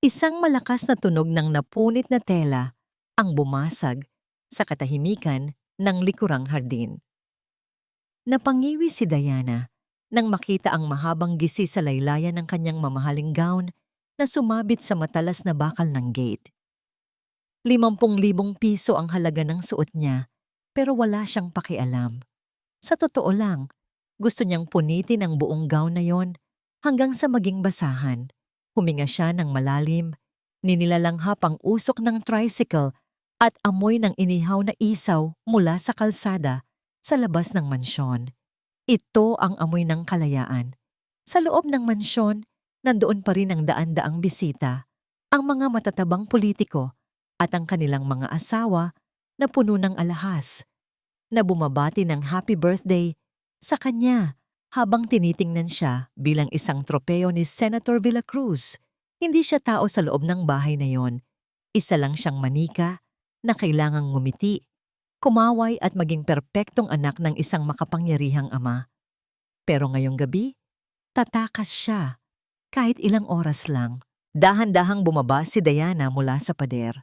Isang malakas na tunog ng napunit na tela ang bumasag sa katahimikan ng likurang hardin. Napangiwi si Diana nang makita ang mahabang gisi sa laylayan ng kanyang mamahaling gown na sumabit sa matalas na bakal ng gate. 50,000 piso ang halaga ng suot niya pero wala siyang pakialam. Sa totoo lang, gusto niyang punitin ang buong gown na yon hanggang sa maging basahan. Huminga siya ng malalim, ninilalanghap ang usok ng tricycle at amoy ng inihaw na isaw mula sa kalsada sa labas ng mansyon. Ito ang amoy ng kalayaan. Sa loob ng mansyon, nandoon pa rin ang daan-daang bisita, ang mga matatabang politiko at ang kanilang mga asawa na puno ng alahas, na bumabati ng happy birthday sa kanya habang tinitingnan siya bilang isang tropeo ni Senator Villacruz. Hindi siya tao sa loob ng bahay na yon. Isa lang siyang manika na kailangang ngumiti, kumaway at maging perpektong anak ng isang makapangyarihang ama. Pero ngayong gabi, tatakas siya kahit ilang oras lang. Dahan-dahang bumaba si Diana mula sa pader.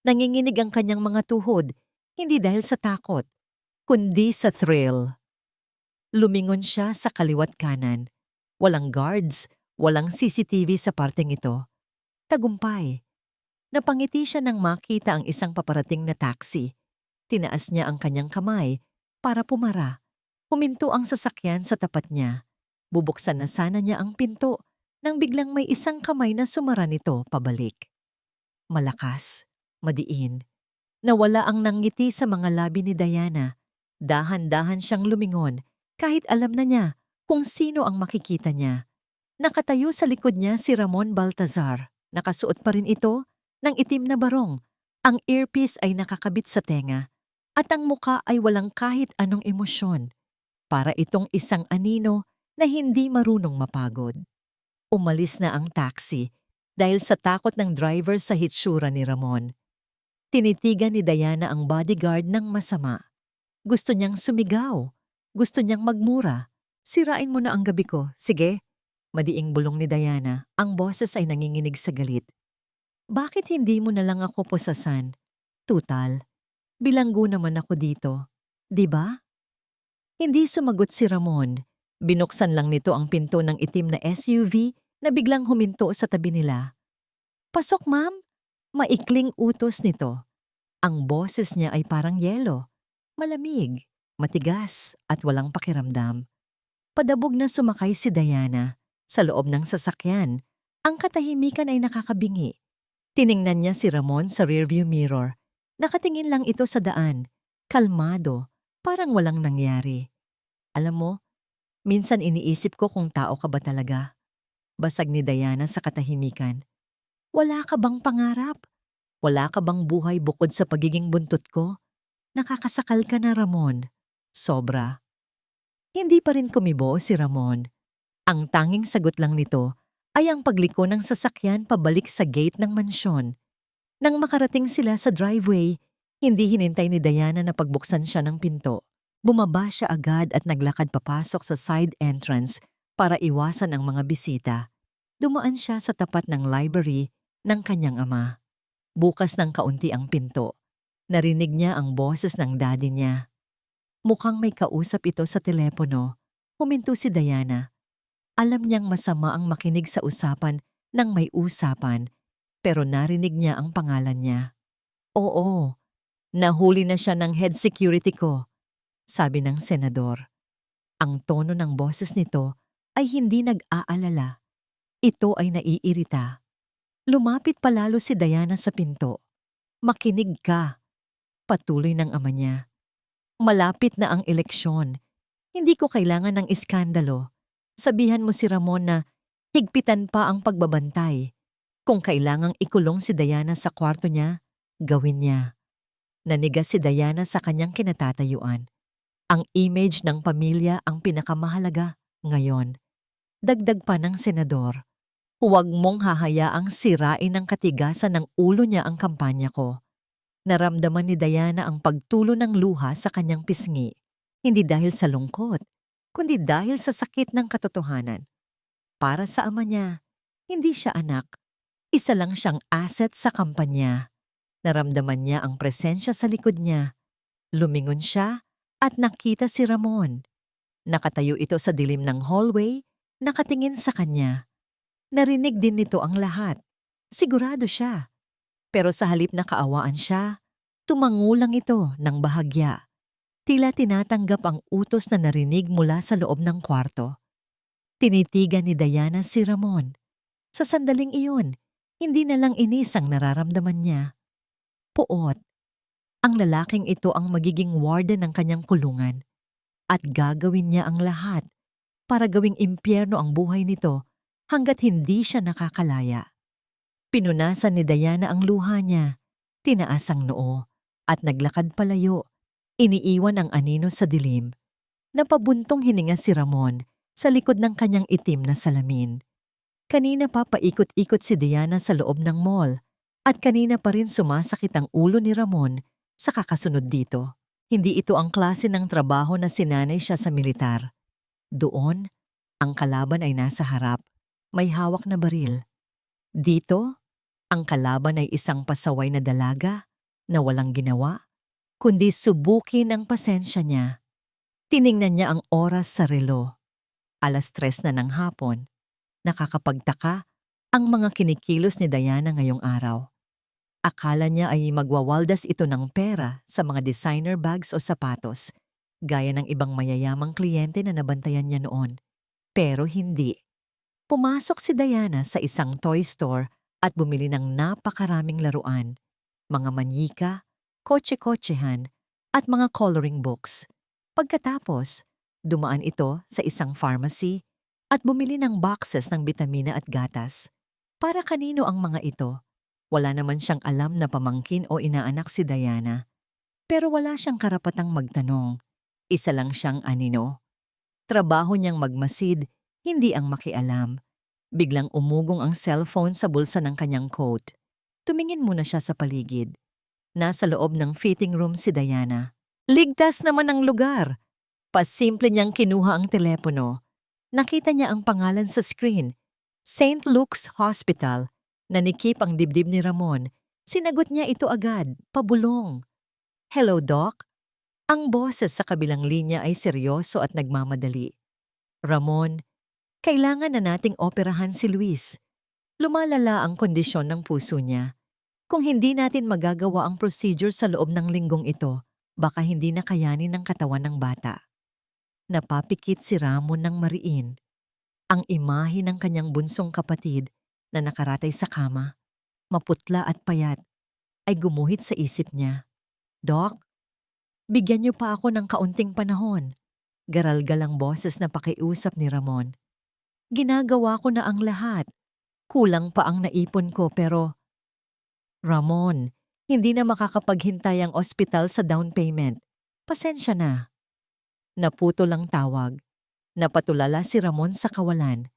Nanginginig ang kanyang mga tuhod, hindi dahil sa takot, kundi sa thrill. Lumingon siya sa kaliwat kanan. Walang guards, walang CCTV sa parteng ito. Tagumpay. Napangiti siya nang makita ang isang paparating na taxi. Tinaas niya ang kanyang kamay para pumara. Huminto ang sasakyan sa tapat niya. Bubuksan na sana niya ang pinto nang biglang may isang kamay na sumara nito pabalik. Malakas, madiin. Nawala ang nangiti sa mga labi ni Diana. Dahan-dahan siyang lumingon kahit alam na niya kung sino ang makikita niya. Nakatayo sa likod niya si Ramon Baltazar. Nakasuot pa rin ito ng itim na barong. Ang earpiece ay nakakabit sa tenga at ang muka ay walang kahit anong emosyon. Para itong isang anino na hindi marunong mapagod. Umalis na ang taxi dahil sa takot ng driver sa hitsura ni Ramon. Tinitigan ni Diana ang bodyguard ng masama. Gusto niyang sumigaw. Gusto niyang magmura. Sirain mo na ang gabi ko, sige? Madiing bulong ni Diana, ang boses ay nanginginig sa galit. Bakit hindi mo na lang ako pusasan? Tutal, bilanggo naman ako dito. Di ba? Hindi sumagot si Ramon. Binuksan lang nito ang pinto ng itim na SUV na biglang huminto sa tabi nila. Pasok, ma'am. Maikling utos nito. Ang boses niya ay parang yelo. Malamig, matigas at walang pakiramdam. Padabog na sumakay si Diana. Sa loob ng sasakyan, ang katahimikan ay nakakabingi. Tiningnan niya si Ramon sa rearview mirror. Nakatingin lang ito sa daan. Kalmado, parang walang nangyari. Alam mo, minsan iniisip ko kung tao ka ba talaga. Basag ni Diana sa katahimikan. Wala ka bang pangarap? Wala ka bang buhay bukod sa pagiging buntot ko? Nakakasakal ka na, Ramon. Sobra. Hindi pa rin kumibo si Ramon. Ang tanging sagot lang nito ay ang pagliko ng sasakyan pabalik sa gate ng mansyon. Nang makarating sila sa driveway, hindi hinintay ni Diana na pagbuksan siya ng pinto. Bumaba siya agad at naglakad papasok sa side entrance para iwasan ang mga bisita. Dumaan siya sa tapat ng library ng kanyang ama. Bukas ng kaunti ang pinto. Narinig niya ang boses ng daddy niya. Mukhang may kausap ito sa telepono. Huminto si Diana. Alam niyang masama ang makinig sa usapan ng may usapan, pero narinig niya ang pangalan niya. Oo, nahuli na siya ng head security ko, sabi ng senador. Ang tono ng boses nito ay hindi nag-aalala. Ito ay naiirita. Lumapit palalo si Diana sa pinto. Makinig ka. Patuloy ng ama niya. Malapit na ang eleksyon. Hindi ko kailangan ng iskandalo. Sabihan mo si Ramon na higpitan pa ang pagbabantay. Kung kailangang ikulong si Diana sa kwarto niya, gawin niya. Nanigas si Diana sa kanyang kinatatayuan. Ang image ng pamilya ang pinakamahalaga ngayon. Dagdag pa ng senador. Huwag mong hahayaang sirain ng katigasan ng ulo niya ang kampanya ko. Naramdaman ni Diana ang pagtulo ng luha sa kanyang pisngi. Hindi dahil sa lungkot, kundi dahil sa sakit ng katotohanan. Para sa ama niya, hindi siya anak. Isa lang siyang asset sa kampanya. Naramdaman niya ang presensya sa likod niya. Lumingon siya at nakita si Ramon. Nakatayo ito sa dilim ng hallway, nakatingin sa kanya. Narinig din nito ang lahat. Sigurado siya. Pero sa halip na kaawaan siya, tumangulang ito ng bahagya. Tila tinatanggap ang utos na narinig mula sa loob ng kwarto. Tinitigan ni Diana si Ramon. Sa sandaling iyon, hindi na lang inis ang nararamdaman niya. Puot. Ang lalaking ito ang magiging warden ng kanyang kulungan at gagawin niya ang lahat para gawing impyerno ang buhay nito hanggat hindi siya nakakalaya. Pinunasan ni Diana ang luha niya, tinaas ang noo at naglakad palayo. Iniiwan ang anino sa dilim. Napabuntong hininga si Ramon sa likod ng kanyang itim na salamin. Kanina pa paikot-ikot si Diana sa loob ng mall at kanina pa rin sumasakit ang ulo ni Ramon sa kakasunod dito. Hindi ito ang klase ng trabaho na sinanay siya sa militar. Doon, ang kalaban ay nasa harap, may hawak na baril. Dito, ang kalaban ay isang pasaway na dalaga na walang ginawa, kundi subukin ang pasensya niya. Tiningnan niya ang oras sa relo. 3:00 na ng hapon. Nakakapagtaka ang mga kinikilos ni Diana ngayong araw. Akala niya ay magwawaldas ito ng pera sa mga designer bags o sapatos, gaya ng ibang mayayamang kliyente na nabantayan niya noon. Pero hindi. Pumasok si Diana sa isang toy store at bumili ng napakaraming laruan, mga manyika, kotse-kotsehan, at mga coloring books. Pagkatapos, dumaan ito sa isang pharmacy at bumili ng boxes ng bitamina at gatas. Para kanino ang mga ito? Wala naman siyang alam na pamangkin o inaanak si Diana. Pero wala siyang karapatang magtanong. Isa lang siyang anino. Trabaho niyang magmasid, hindi ang makialam. Biglang umugong ang cellphone sa bulsa ng kanyang coat. Tumingin muna siya sa paligid. Nasa loob ng fitting room si Diana. Ligtas naman ang lugar. Pasimple niyang kinuha ang telepono. Nakita niya ang pangalan sa screen. St. Luke's Hospital. Nanikip ang dibdib ni Ramon. Sinagot niya ito agad, pabulong. Hello, Doc? Ang boses sa kabilang linya ay seryoso at nagmamadali. Ramon, kailangan na nating operahan si Luis. Lumalala ang kondisyon ng puso niya. Kung hindi natin magagawa ang procedure sa loob ng linggong ito, baka hindi na kayanin ng katawan ng bata. Napapikit si Ramon ng mariin. Ang imahe ng kanyang bunsong kapatid na nakaratay sa kama, maputla at payat, ay gumuhit sa isip niya. Doc, bigyan niyo pa ako ng kaunting panahon. Garalgal ang boses na pakiusap ni Ramon. Ginagawa ko na ang lahat. Kulang pa ang naipon ko pero... Ramon, hindi na makakapaghintay ang ospital sa down payment. Pasensya na. Naputo lang tawag. Napatulala si Ramon sa kawalan.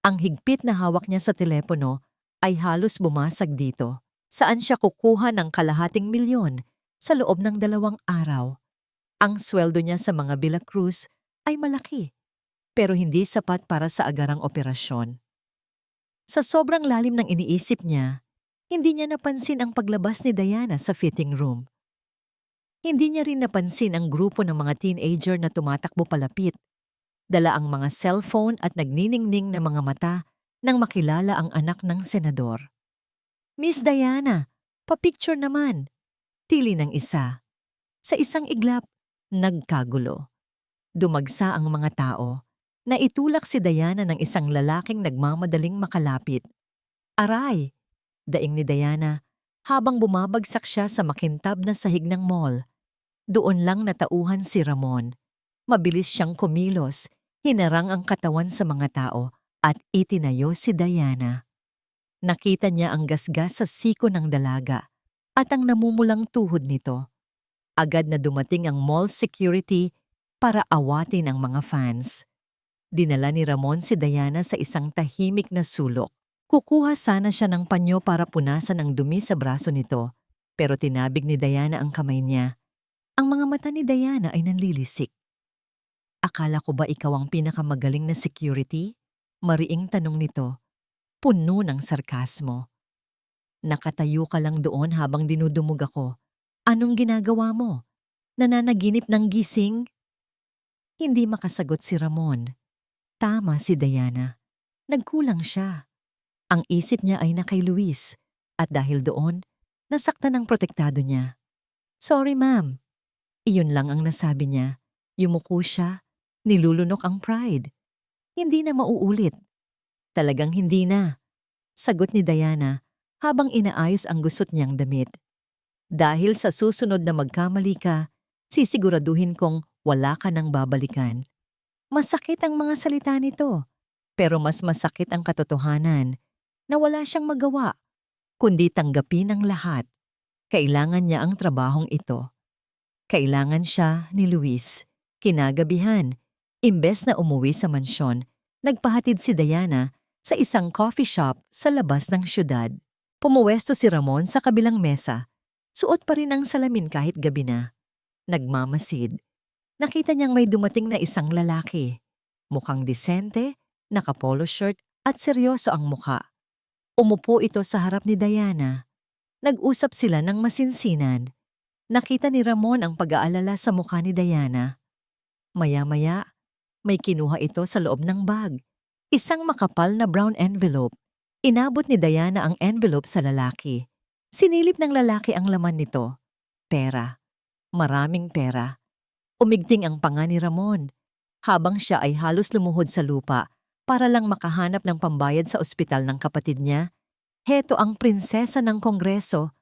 Ang higpit na hawak niya sa telepono ay halos bumasag dito. Saan siya kukuha ng kalahating milyon sa loob ng 2 araw? Ang sweldo niya sa mga Villa Cruz ay malaki, pero hindi sapat para sa agarang operasyon. Sa sobrang lalim ng iniisip niya, hindi niya napansin ang paglabas ni Diana sa fitting room. Hindi niya rin napansin ang grupo ng mga teenager na tumatakbo palapit. Dala ang mga cellphone at nagniningning na mga mata nang makilala ang anak ng senador. Miss Diana, pa-picture naman. Tili ng isa. Sa isang iglap, nagkagulo. Dumagsa ang mga tao. Naitulak si Diana ng isang lalaking nagmamadaling makalapit. Aray! Daing ni Diana habang bumabagsak siya sa makintab na sahig ng mall. Doon lang natauhan si Ramon. Mabilis siyang kumilos, hinarang ang katawan sa mga tao at itinayo si Diana. Nakita niya ang gasgas sa siko ng dalaga at ang namumulang tuhod nito. Agad na dumating ang mall security para awatin ang mga fans. Dinala ni Ramon si Diana sa isang tahimik na sulok. Kukuha sana siya ng panyo para punasan ang dumi sa braso nito, pero tinabig ni Diana ang kamay niya. Ang mga mata ni Diana ay nanlilisik. Akala ko ba ikaw ang pinakamagaling na security? Mariing tanong nito. Puno ng sarkasmo. Nakatayo ka lang doon habang dinudumog ako. Anong ginagawa mo? Nananaginip ng gising? Hindi makasagot si Ramon. Tama si Diana. Nagkulang siya. Ang isip niya ay na kay Luis. At dahil doon, nasaktan ang protektado niya. Sorry ma'am. Iyon lang ang nasabi niya. Yumuko siya. Nilulunok ang pride. Hindi na mauulit. Talagang hindi na. Sagot ni Diana habang inaayos ang gusot niyang damit. Dahil sa susunod na magkamali ka, sisiguraduhin kong wala ka nang babalikan. Masakit ang mga salita nito, pero mas masakit ang katotohanan na wala siyang magawa, kundi tanggapin ang lahat. Kailangan niya ang trabahong ito. Kailangan siya ni Luis. Kinagabihan, imbes na umuwi sa mansyon, nagpahatid si Diana sa isang coffee shop sa labas ng syudad. Pumuwesto si Ramon sa kabilang mesa. Suot pa rin ang salamin kahit gabi na. Nagmamasid. Nakita niyang may dumating na isang lalaki. Mukhang disente, naka-polo shirt at seryoso ang mukha. Umupo ito sa harap ni Diana. Nag-usap sila ng masinsinan. Nakita ni Ramon ang pag-aalala sa mukha ni Diana. Maya-maya, may kinuha ito sa loob ng bag. Isang makapal na brown envelope. Inabot ni Diana ang envelope sa lalaki. Sinilip ng lalaki ang laman nito. Pera. Maraming pera. Umigting ang panga ni Ramon. Habang siya ay halos lumuhod sa lupa para lang makahanap ng pambayad sa ospital ng kapatid niya, heto ang prinsesa ng Kongreso,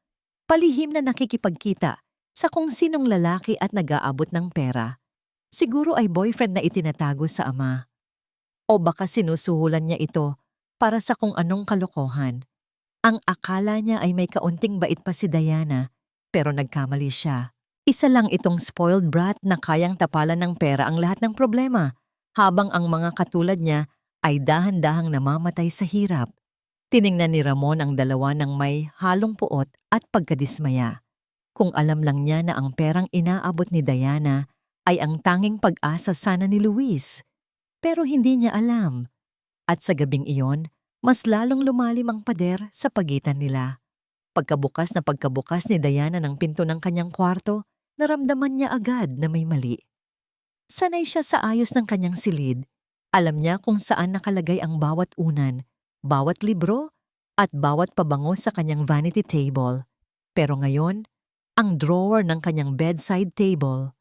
palihim na nakikipagkita sa kung sinong lalaki at nag-aabot ng pera. Siguro ay boyfriend na itinatago sa ama. O baka sinusuhulan niya ito para sa kung anong kalokohan. Ang akala niya ay may kaunting bait pa si Diana, pero nagkamali siya. Isa lang itong spoiled brat na kayang tapalan ng pera ang lahat ng problema, habang ang mga katulad niya ay dahan-dahang namamatay sa hirap. Tiningnan ni Ramon ang dalawa ng may halong puot at pagkadismaya. Kung alam lang niya na ang perang inaabot ni Diana ay ang tanging pag-asa sana ni Luis. Pero hindi niya alam. At sa gabing iyon, mas lalong lumalim ang pader sa pagitan nila. Pagkabukas ni Diana ng pinto ng kanyang kwarto, naramdaman niya agad na may mali. Sanay siya sa ayos ng kanyang silid. Alam niya kung saan nakalagay ang bawat unan, bawat libro, at bawat pabango sa kanyang vanity table. Pero ngayon, ang drawer ng kanyang bedside table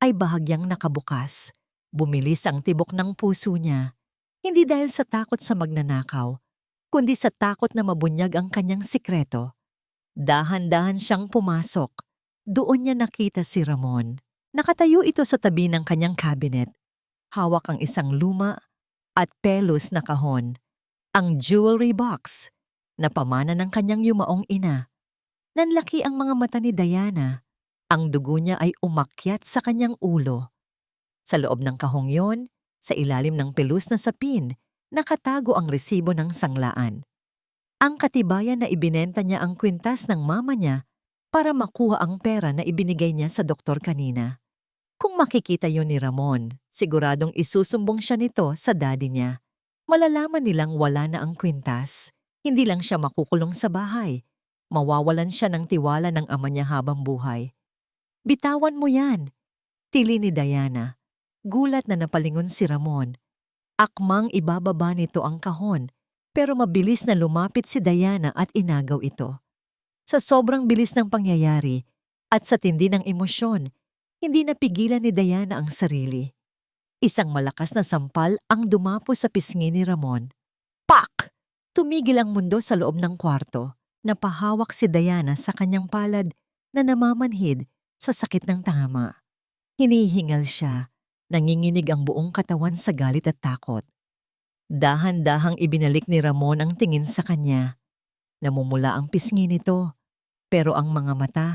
ay bahagyang nakabukas. Bumilis ang tibok ng puso niya. Hindi dahil sa takot sa magnanakaw, kundi sa takot na mabunyag ang kanyang sikreto. Dahan-dahan siyang pumasok. Doon niya nakita si Ramon. Nakatayo ito sa tabi ng kanyang cabinet. Hawak ang isang luma at pelos na kahon. Ang jewelry box na pamana ng kanyang yumaong ina. Nanlaki ang mga mata ni Diana. Ang dugo niya ay umakyat sa kanyang ulo. Sa loob ng kahong yon, sa ilalim ng pelus na sapin, nakatago ang resibo ng sanglaan. Ang katibayan na ibinenta niya ang kwintas ng mama niya para makuha ang pera na ibinigay niya sa doktor kanina. Kung makikita yon ni Ramon, siguradong isusumbong siya nito sa daddy niya. Malalaman nilang wala na ang kwintas. Hindi lang siya makukulong sa bahay. Mawawalan siya ng tiwala ng ama niya habang buhay. Bitawan mo yan, tili ni Diana. Gulat na napalingon si Ramon. Akmang ibababa nito ang kahon, pero mabilis na lumapit si Diana at inagaw ito. Sa sobrang bilis ng pangyayari at sa tindi ng emosyon, hindi napigilan ni Diana ang sarili. Isang malakas na sampal ang dumapo sa pisngi ni Ramon. Pak! Tumigil ang mundo sa loob ng kwarto. Napahawak si Diana sa kanyang palad na namamanhid sa sakit ng tama. Hinihingal siya. Nanginginig ang buong katawan sa galit at takot. Dahan-dahang ibinalik ni Ramon ang tingin sa kanya. Namumula ang pisngi nito, pero ang mga mata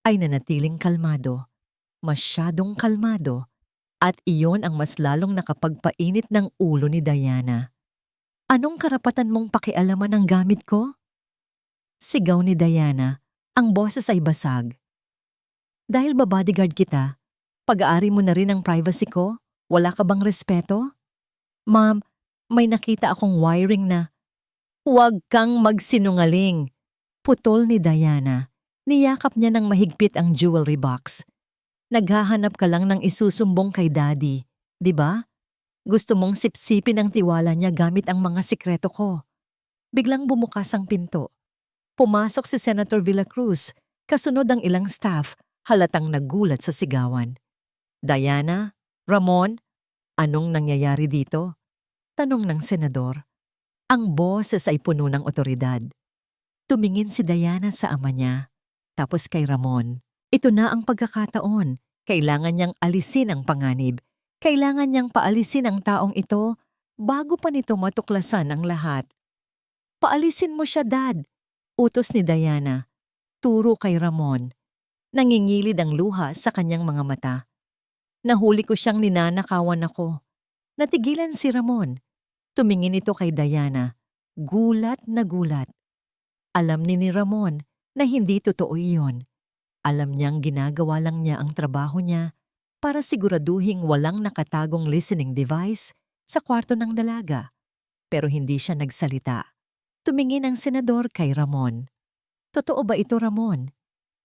ay nanatiling kalmado. Masyadong kalmado, at iyon ang mas lalong nakapagpainit ng ulo ni Diana. Anong karapatan mong pakialaman ang gamit ko? Sigaw ni Diana, ang boses ay basag. Dahil ba-bodyguard kita, pag-aari mo na rin ang privacy ko? Wala ka bang respeto? Ma'am, may nakita akong wiring na. Huwag kang magsinungaling. Putol ni Diana. Niyakap niya ng mahigpit ang jewelry box. Naghahanap ka lang ng isusumbong kay Daddy, di ba? Gusto mong sipsipin ang tiwala niya gamit ang mga sikreto ko. Biglang bumukas ang pinto. Pumasok si Senator Villacruz, kasunod ang ilang staff, halatang nagulat sa sigawan. Diana, Ramon, anong nangyayari dito? Tanong ng senador. Ang boses ay puno ng otoridad. Tumingin si Diana sa ama niya, tapos kay Ramon. Ito na ang pagkakataon. Kailangan niyang alisin ang panganib. Kailangan niyang paalisin ang taong ito bago pa nito matuklasan ang lahat. Paalisin mo siya, Dad. Utos ni Diana. Turo kay Ramon. Nangingilid ang luha sa kanyang mga mata. Nahuli ko siyang ninanakawan ako. Natigilan si Ramon. Tumingin ito kay Diana. Gulat na gulat. Alam ni Ramon na hindi totoo iyon. Alam niyang ginagawa lang niya ang trabaho niya para siguraduhing walang nakatagong listening device sa kwarto ng dalaga. Pero hindi siya nagsalita. Tumingin ang senador kay Ramon. Totoo ba ito, Ramon?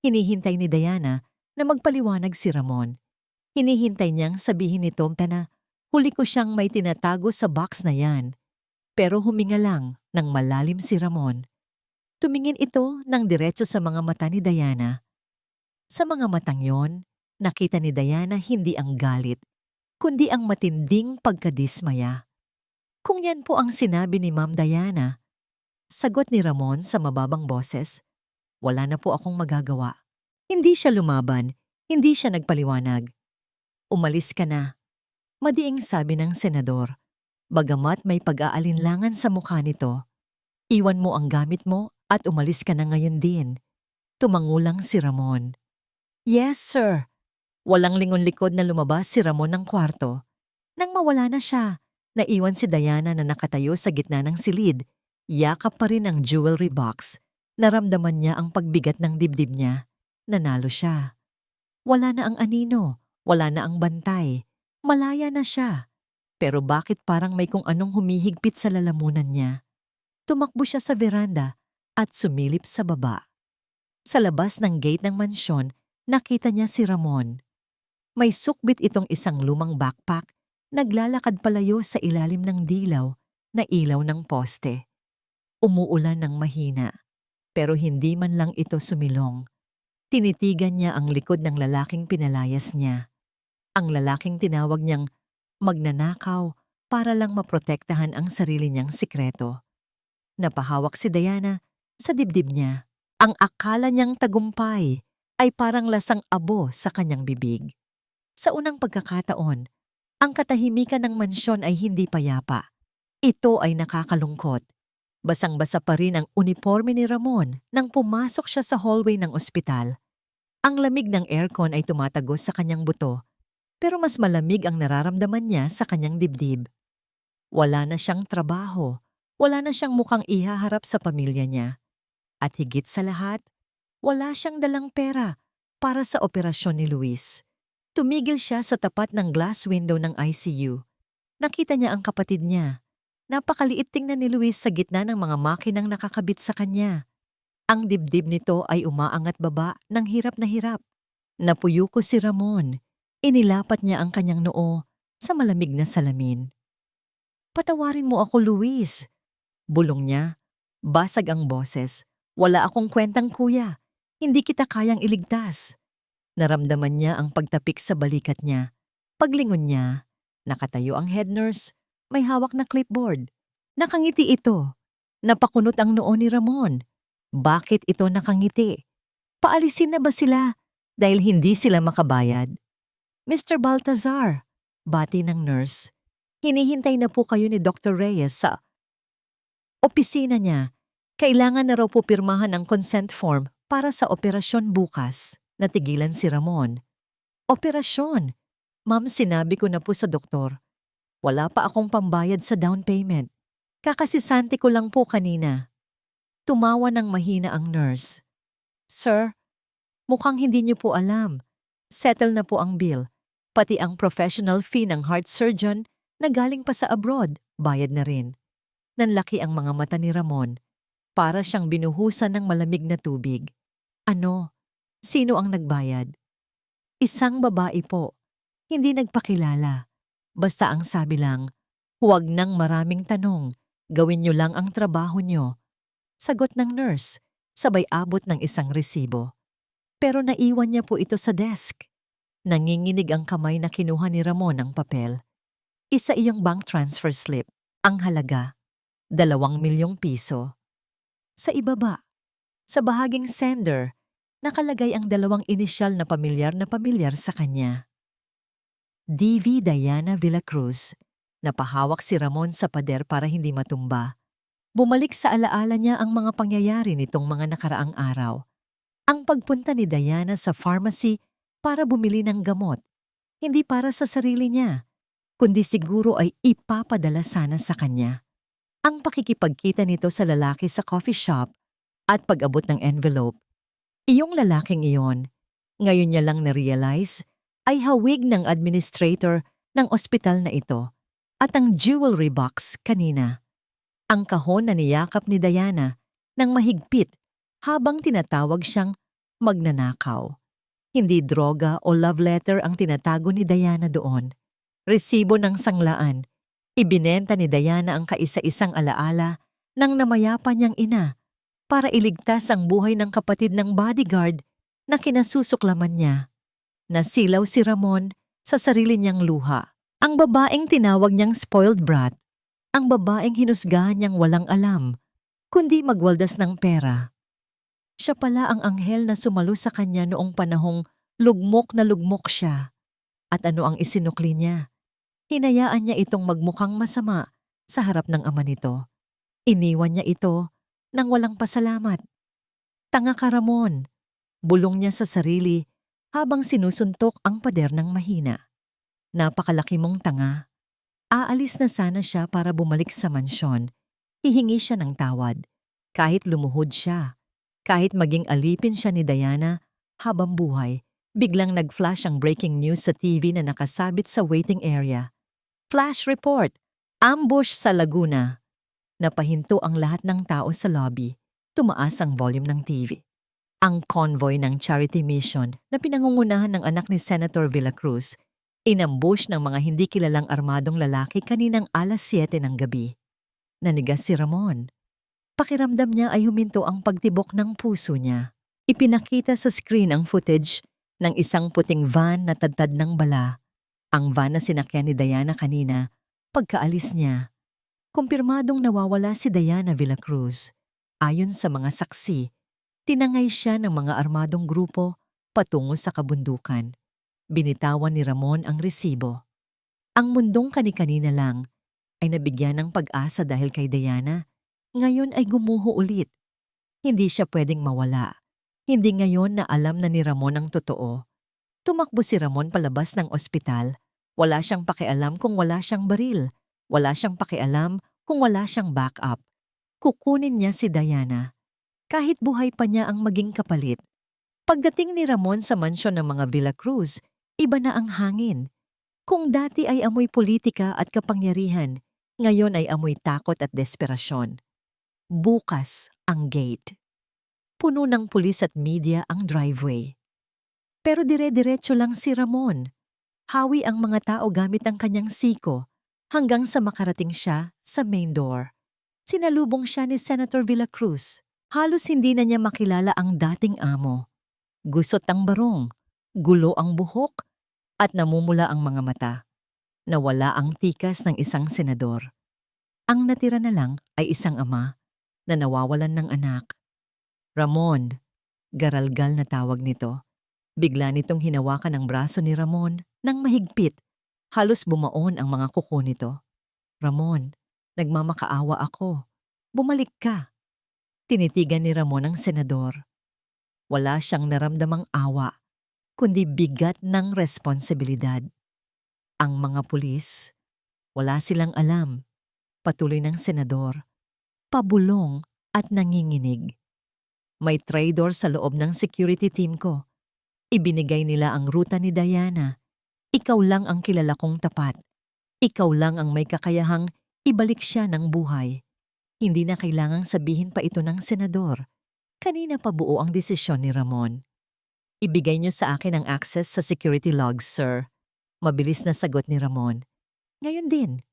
Hinihintay ni Diana na magpaliwanag si Ramon. Hinihintay niyang sabihin ni Tom na huli ko siyang may tinatago sa box na yan. Pero huminga lang ng malalim si Ramon. Tumingin ito ng diretso sa mga mata ni Diana. Sa mga matang yon, nakita ni Diana hindi ang galit, kundi ang matinding pagkadismaya. Kung yan po ang sinabi ni Ma'am Diana, sagot ni Ramon sa mababang boses, wala na po akong magagawa. Hindi siya lumaban, hindi siya nagpaliwanag. Umalis ka na, madiing sabi ng senador. Bagamat may pag-aalinlangan sa mukha nito, iwan mo ang gamit mo at umalis ka na ngayon din. Tumangulang si Ramon. Yes, sir. Walang lingon-likod na lumabas si Ramon ng kwarto. Nang mawala na siya, naiwan si Diana na nakatayo sa gitna ng silid. Yakap pa rin ang jewelry box. Naramdaman niya ang pagbigat ng dibdib niya. Nanalo siya. Wala na ang anino, wala na ang bantay. Malaya na siya. Pero bakit parang may kung anong humihigpit sa lalamunan niya? Tumakbo siya sa veranda at sumilip sa baba. Sa labas ng gate ng mansyon, nakita niya si Ramon. May sukbit itong isang lumang backpack, naglalakad palayo sa ilalim ng dilaw na ilaw ng poste. Umuulan ng mahina, pero hindi man lang ito sumilong. Tinitigan niya ang likod ng lalaking pinalayas niya. Ang lalaking tinawag niyang magnanakaw para lang maprotektahan ang sarili niyang sikreto. Napahawak si Diana sa dibdib niya. Ang akala niyang tagumpay ay parang lasang abo sa kanyang bibig. Sa unang pagkakataon, ang katahimikan ng mansyon ay hindi payapa. Ito ay nakakalungkot. Basang-basa pa rin ang uniforme ni Ramon nang pumasok siya sa hallway ng ospital. Ang lamig ng aircon ay tumatagos sa kanyang buto, pero mas malamig ang nararamdaman niya sa kanyang dibdib. Wala na siyang trabaho, wala na siyang mukhang ihaharap sa pamilya niya. At higit sa lahat, wala siyang dalang pera para sa operasyon ni Luis. Tumigil siya sa tapat ng glass window ng ICU. Nakita niya ang kapatid niya. Napakaliit tingnan ni Luis sa gitna ng mga makinang nakakabit sa kanya. Ang dibdib nito ay umaangat baba ng hirap na hirap. Napuyuko si Ramon. Inilapat niya ang kanyang noo sa malamig na salamin. Patawarin mo ako, Luis. Bulong niya. Basag ang boses. Wala akong kwentang kuya. Hindi kita kayang iligtas. Naramdaman niya ang pagtapik sa balikat niya. Paglingon niya, nakatayo ang head nurse. May hawak na clipboard. Nakangiti ito. Napakunot ang noo ni Ramon. Bakit ito nakangiti? Paalisin na ba sila dahil hindi sila makabayad? Mr. Baltazar, bati ng nurse. Hinihintay na po kayo ni Dr. Reyes sa opisina niya. Kailangan na raw po pirmahan ang consent form para sa operasyon bukas. Natigilan si Ramon. Operasyon? Ma'am, sinabi ko na po sa doktor. Wala pa akong pambayad sa down payment. Kakasisante ko lang po kanina. Tumawa ng mahina ang nurse. Sir, mukhang hindi niyo po alam. Settle na po ang bill. Pati ang professional fee ng heart surgeon na galing pa sa abroad, bayad na rin. Nanlaki ang mga mata ni Ramon. Para siyang binuhusan ng malamig na tubig. Ano? Sino ang nagbayad? Isang babae po. Hindi nagpakilala. Basta ang sabi lang, huwag nang maraming tanong. Gawin niyo lang ang trabaho niyo. Sagot ng nurse, sabay abot ng isang resibo. Pero naiwan niya po ito sa desk. Nanginginig ang kamay na kinuha ni Ramon ang papel. Isa iyong bank transfer slip. Ang halaga, 2 milyong piso. Sa ibaba, sa bahaging sender, nakalagay ang 2 inisyal na pamilyar sa kanya. DV Diana Villacruz. Napahawak si Ramon sa pader para hindi matumba. Bumalik sa alaala niya ang mga pangyayari nitong mga nakaraang araw. Ang pagpunta ni Diana sa pharmacy para bumili ng gamot, hindi para sa sarili niya, kundi siguro ay ipapadala sana sa kanya. Ang pakikipagkita nito sa lalaki sa coffee shop at pag-abot ng envelope. Iyong lalaking iyon, ngayon niya lang na-realize, ay hawig ng administrator ng ospital na ito at ang jewelry box kanina. Ang kahon na niyakap ni Diana ng mahigpit habang tinatawag siyang magnanakaw. Hindi droga o love letter ang tinatago ni Diana doon. Resibo ng sanglaan. Ibinenta ni Diana ang kaisa-isang alaala ng namayapa niyang ina para iligtas ang buhay ng kapatid ng bodyguard na kinasusuklaman niya. Nasilaw si Ramon sa sarili niyang luha. Ang babaeng tinawag niyang spoiled brat. Ang babaeng hinusgahan niyang walang alam, kundi magwaldas ng pera. Siya pala ang anghel na sumalo sa kanya noong panahong lugmok na lugmok siya. At ano ang isinukli niya? Hinayaan niya itong magmukhang masama sa harap ng ama nito. Iniwan niya ito nang walang pasalamat. Tanga ka, Ramon. Bulong niya sa sarili habang sinusuntok ang pader ng mahina. Napakalaki mong tanga. Aalis na sana siya para bumalik sa mansyon. Hihingi siya ng tawad. Kahit lumuhod siya. Kahit maging alipin siya ni Diana habang buhay. Biglang nag-flash ang breaking news sa TV na nakasabit sa waiting area. Flash report! Ambush sa Laguna. Napahinto ang lahat ng tao sa lobby. Tumaas ang volume ng TV. Ang convoy ng charity mission na pinangungunahan ng anak ni Senator Villacruz, inambush ng mga hindi kilalang armadong lalaki kaninang alas 7 ng gabi. Nanigas si Ramon. Pakiramdam niya ay huminto ang pagtibok ng puso niya. Ipinakita sa screen ang footage ng isang puting van na tadtad ng bala. Ang van na sinakyan ni Diana kanina, pagkaalis niya. Kumpirmadong nawawala si Diana Villacruz. Ayon sa mga saksi, tinangay siya ng mga armadong grupo patungo sa kabundukan. Binitawan ni Ramon ang resibo. Ang mundong kani-kanina lang ay nabigyan ng pag-asa dahil kay Diana. Ngayon ay gumuho ulit. Hindi siya pwedeng mawala. Hindi ngayon na alam na ni Ramon ang totoo. Tumakbo si Ramon palabas ng ospital. Wala siyang pakialam kung wala siyang baril. Wala siyang pakialam kung wala siyang backup. Kukunin niya si Diana. Kahit buhay pa niya ang maging kapalit. Pagdating ni Ramon sa mansyon ng mga Villacruz, iba na ang hangin. Kung dati ay amoy politika at kapangyarihan, ngayon ay amoy takot at desperasyon. Bukas ang gate. Puno ng pulis at media ang driveway. Pero dire-diretso lang si Ramon. Hawi ang mga tao gamit ang kanyang siko hanggang sa makarating siya sa main door. Sinalubong siya ni Senator Villacruz. Halos hindi na niya makilala ang dating amo. Gusot ang barong, gulo ang buhok, at namumula ang mga mata. Nawala ang tikas ng isang senador. Ang natira na lang ay isang ama na nawawalan ng anak. Ramon, garalgal na tawag nito. Bigla nitong hinawakan ang braso ni Ramon ng mahigpit. Halos bumaon ang mga kuko nito. Ramon, nagmamakaawa ako. Bumalik ka. Tinitigan ni Ramon ang senador. Wala siyang naramdamang awa, kundi bigat ng responsibilidad. Ang mga pulis, wala silang alam. Patuloy ng senador, pabulong at nanginginig. May traitor sa loob ng security team ko. Ibinigay nila ang ruta ni Diana. Ikaw lang ang kilala kong tapat. Ikaw lang ang may kakayahang ibalik siya ng buhay. Hindi na kailangang sabihin pa ito ng senador. Kanina pa buo ang desisyon ni Ramon. Ibigay niyo sa akin ang access sa security logs, sir. Mabilis na sagot ni Ramon. Ngayon din,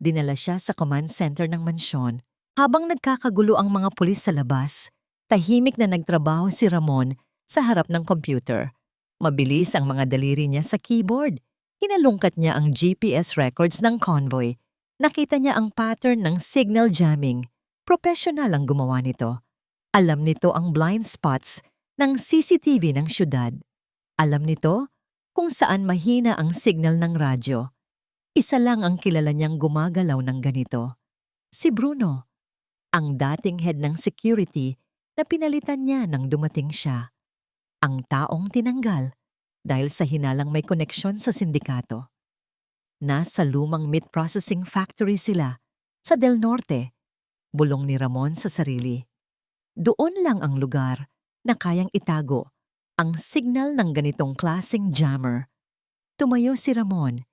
dinala siya sa command center ng mansyon. Habang nagkakagulo ang mga pulis sa labas, tahimik na nagtrabaho si Ramon sa harap ng computer. Mabilis ang mga daliri niya sa keyboard. Hinalungkat niya ang GPS records ng convoy. Nakita niya ang pattern ng signal jamming. Professional ang gumawa nito. Alam nito ang blind spots ng CCTV ng syudad. Alam nito kung saan mahina ang signal ng radyo. Isa lang ang kilala niyang gumagalaw ng ganito. Si Bruno, ang dating head ng security na pinalitan niya nang dumating siya. Ang taong tinanggal dahil sa hinalang may koneksyon sa sindikato. Nasa lumang meat processing factory sila sa Del Norte, bulong ni Ramon sa sarili. Doon lang ang lugar na kayang itago ang signal ng ganitong klaseng jammer. Tumayo si Ramon.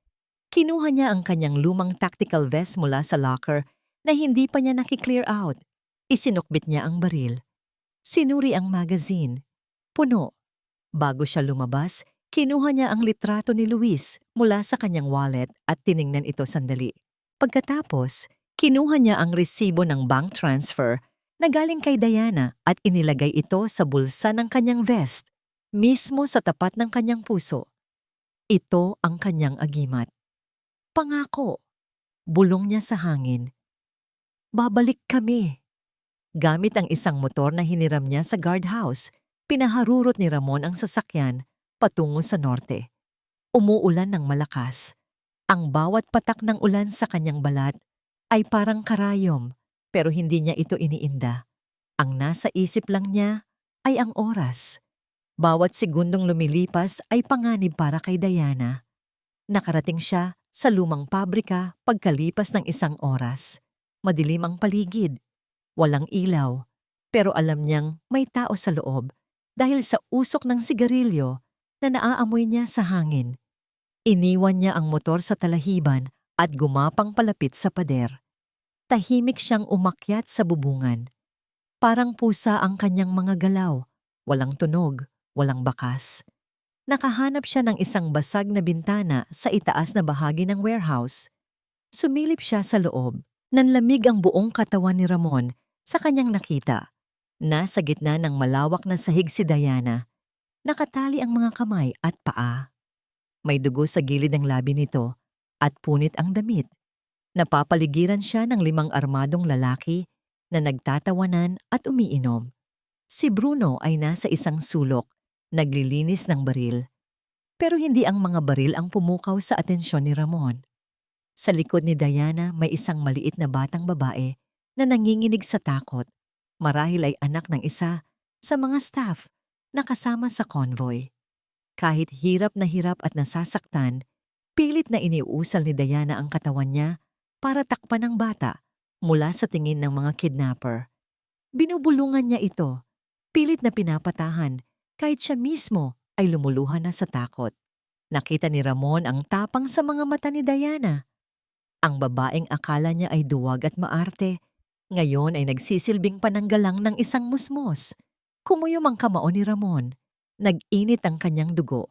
Kinuha niya ang kanyang lumang tactical vest mula sa locker na hindi pa niya nakiklear out. Isinukbit niya ang baril. Sinuri ang magazine. Puno. Bago siya lumabas, kinuha niya ang litrato ni Luis mula sa kanyang wallet at tiningnan ito sandali. Pagkatapos, kinuha niya ang resibo ng bank transfer na galing kay Diana at inilagay ito sa bulsa ng kanyang vest, mismo sa tapat ng kanyang puso. Ito ang kanyang agimat. Pangako, bulong niya sa hangin. Babalik kami. Gamit ang isang motor na hiniram niya sa guardhouse, pinaharurot ni Ramon ang sasakyan patungo sa norte. Umuulan ng malakas. Ang bawat patak ng ulan sa kanyang balat ay parang karayom, pero hindi niya ito iniinda. Ang nasa isip lang niya ay ang oras. Bawat segundong lumilipas ay panganib para kay Diana. Nakarating siya sa lumang pabrika pagkalipas ng isang oras. Madilim ang paligid. Walang ilaw. Pero alam niyang may tao sa loob dahil sa usok ng sigarilyo na naaamoy niya sa hangin. Iniwan niya ang motor sa talahiban at gumapang palapit sa pader. Tahimik siyang umakyat sa bubungan. Parang pusa ang kanyang mga galaw. Walang tunog, walang bakas. Nakahanap siya ng isang basag na bintana sa itaas na bahagi ng warehouse. Sumilip siya sa loob. Nanlamig ang buong katawan ni Ramon sa kanyang nakita. Nasa gitna ng malawak na sahig si Diana. Nakatali ang mga kamay at paa. May dugo sa gilid ng labi nito at punit ang damit. Napapaligiran siya ng 5 armadong lalaki na nagtatawanan at umiinom. Si Bruno ay nasa isang sulok, naglilinis ng baril. Pero hindi ang mga baril ang pumukaw sa atensyon ni Ramon. Sa likod ni Diana may isang maliit na batang babae na nanginginig sa takot. Marahil ay anak ng isa sa mga staff na kasama sa convoy. Kahit hirap at nasasaktan, pilit na iniusal ni Diana ang katawan niya para takpan ng bata mula sa tingin ng mga kidnapper. Binubulungan niya ito, pilit na pinapatahan kahit siya mismo ay lumuluhan na sa takot. Nakita ni Ramon ang tapang sa mga mata ni Diana. Ang babaeng akala niya ay duwag at maarte, ngayon ay nagsisilbing pananggalang ng isang musmos. Kumuyom ang kamao ni Ramon. Nag-init ang kanyang dugo.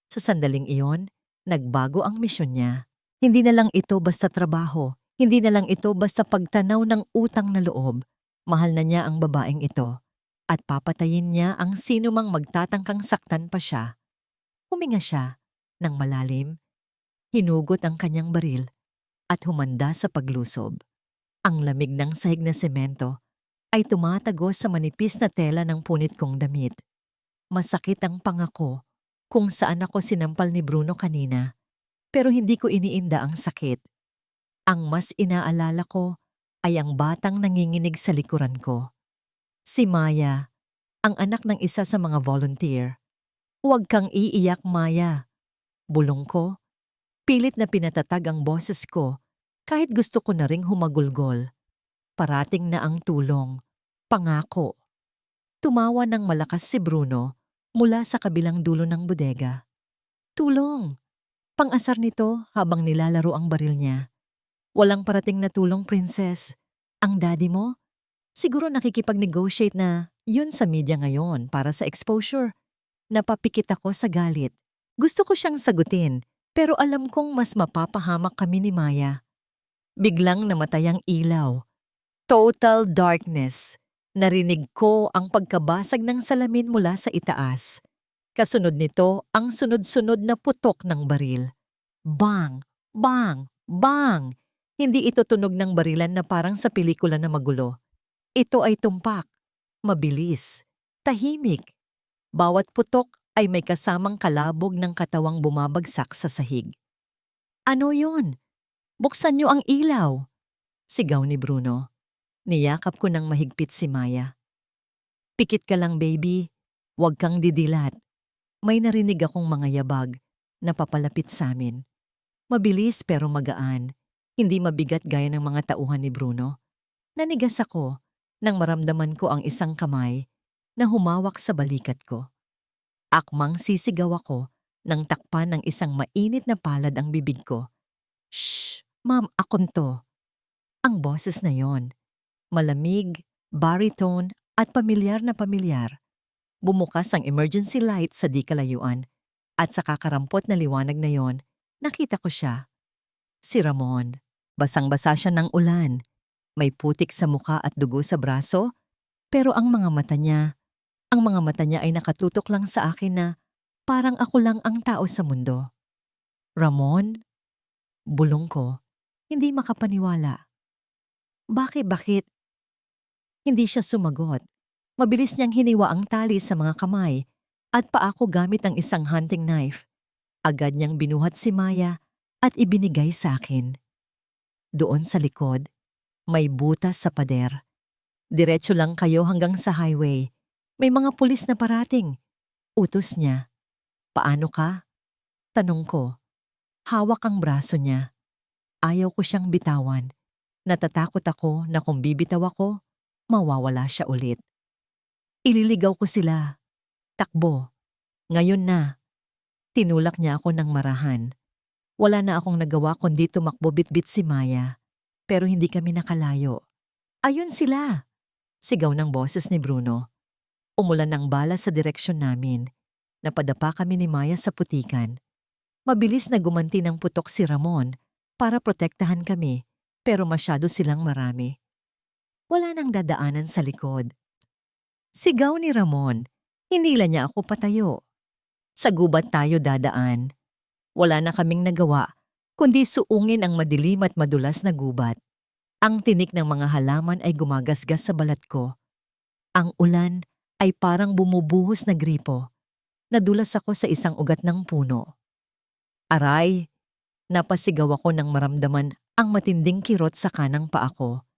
Sa sandaling iyon, nagbago ang misyon niya. Hindi na lang ito basta trabaho. Hindi na lang ito basta pagtanaw ng utang na loob. Mahal na niya ang babaeng ito. At papatayin niya ang sino mang magtatangkang saktan pa siya. Huminga siya ng malalim. Hinugot ang kanyang baril at humanda sa paglusob. Ang lamig ng sahig na semento ay tumatagos sa manipis na tela ng punit kong damit. Masakit ang pangako kung saan ako sinampal ni Bruno kanina, pero hindi ko iniinda ang sakit. Ang mas inaalala ko ay ang batang nanginginig sa likuran ko. Si Maya, ang anak ng isa sa mga volunteer. Huwag kang iiyak, Maya. Bulong ko. Pilit na pinatatag ang boses ko kahit gusto ko na ring humagulgol. Parating na ang tulong. Pangako. Tumawa ng malakas si Bruno mula sa kabilang dulo ng bodega. Tulong! Pang-asar nito habang nilalaro ang baril niya. Walang parating na tulong, princess. Ang daddy mo? Siguro nakikipag-negotiate na yun sa media ngayon para sa exposure. Napapikit ako sa galit. Gusto ko siyang sagutin, pero alam kong mas mapapahamak kami ni Maya. Biglang namatay ang ilaw. Total darkness. Narinig ko ang pagkabasag ng salamin mula sa itaas. Kasunod nito ang sunod-sunod na putok ng baril. Bang! Bang! Bang! Hindi ito tunog ng barilan na parang sa pelikula na magulo. Ito ay tumpak, mabilis, tahimik. Bawat putok ay may kasamang kalabog ng katawang bumabagsak sa sahig. Ano yun? Buksan niyo ang ilaw! Sigaw ni Bruno. Niyakap ko ng mahigpit si Maya. Pikit ka lang, baby. Huwag kang didilat. May narinig akong mga yabag na papalapit sa amin. Mabilis pero magaan. Hindi mabigat gaya ng mga tauhan ni Bruno. Nanigas ako nang maramdaman ko ang isang kamay na humawak sa balikat ko. Akmang sisigaw ako nang takpan ng isang mainit na palad ang bibig ko. Shh! Ma'am, akon to. Ang boses na yon. Malamig, baritone at pamilyar na pamilyar. Bumukas ang emergency light sa di kalayuan at sa kakarampot na liwanag na yon, nakita ko siya. Si Ramon. Basang-basa siya ng ulan. May putik sa muka at dugo sa braso, pero ang mga mata niya ay nakatutok lang sa akin na parang ako lang ang tao sa mundo. Ramon? Bulong ko, hindi makapaniwala. Bakit? Hindi siya sumagot. Mabilis niyang hiniwa ang tali sa mga kamay at paa ko gamit ang isang hunting knife. Agad niyang binuhat si Maya at ibinigay sa akin. Doon sa likod, may butas sa pader. Diretso lang kayo hanggang sa highway. May mga pulis na parating. Utos niya. Paano ka? Tanong ko. Hawak ang braso niya. Ayaw ko siyang bitawan. Natatakot ako na kung bibitaw ako, mawawala siya ulit. Ililigaw ko sila. Takbo. Ngayon na. Tinulak niya ako ng marahan. Wala na akong nagawa kundi tumakbo bitbit si Maya. Pero hindi kami nakalayo. Ayun sila! Sigaw ng boses ni Bruno. Umulan ng bala sa direksyon namin. Napadapa kami ni Maya sa putikan. Mabilis na gumanti ng putok si Ramon para protektahan kami, pero masyado silang marami. Wala nang dadaanan sa likod. Sigaw ni Ramon. Hinila niya ako patayo. Sa gubat tayo dadaan. Wala na kaming nagawa, kundi suungin ang madilim at madulas na gubat. Ang tinik ng mga halaman ay gumagasgas sa balat ko. Ang ulan ay parang bumubuhos na gripo. Nadulas ako sa isang ugat ng puno. Aray! Napasigaw ako nang maramdaman ang matinding kirot sa kanang paa ko.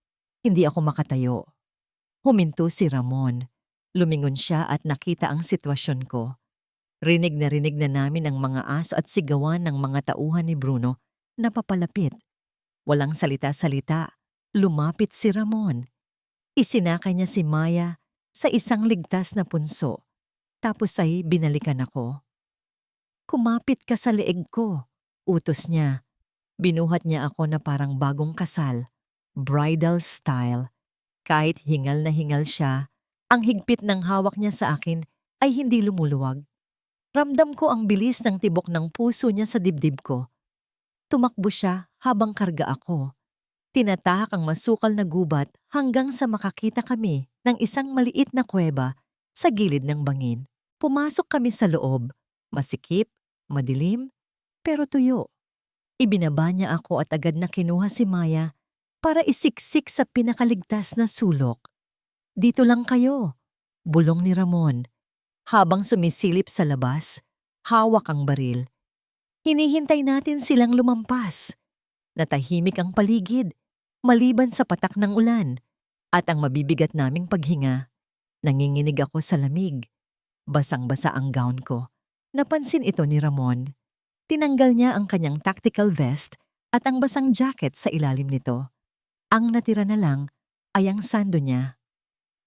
Hindi ako makatayo. Huminto si Ramon. Lumingon siya at nakita ang sitwasyon ko. Rinig na namin ang mga aso at sigawan ng mga tauhan ni Bruno na papalapit. Walang salita-salita, lumapit si Ramon. Isinakay niya si Maya sa isang ligtas na punso, tapos ay binalikan ako. Kumapit ka sa leeg ko, utos niya. Binuhat niya ako na parang bagong kasal, bridal style. Kahit hingal na hingal siya, ang higpit ng hawak niya sa akin ay hindi lumuluwag. Ramdam ko ang bilis ng tibok ng puso niya sa dibdib ko. Tumakbo siya habang karga ako. Tinatahak ang masukal na gubat hanggang sa makakita kami ng isang maliit na kuweba sa gilid ng bangin. Pumasok kami sa loob. Masikip, madilim, pero tuyo. Ibinaba niya ako at agad na kinuha si Maya para isiksik sa pinakaligtas na sulok. Dito lang kayo, bulong ni Ramon. Habang sumisilip sa labas, hawak ang baril. Hinihintay natin silang lumampas. Natahimik ang paligid, maliban sa patak ng ulan, at ang mabibigat naming paghinga. Nanginginig ako sa lamig. Basang-basa ang gown ko. Napansin ito ni Ramon. Tinanggal niya ang kanyang tactical vest at ang basang jacket sa ilalim nito. Ang natira na lang ay ang sando niya.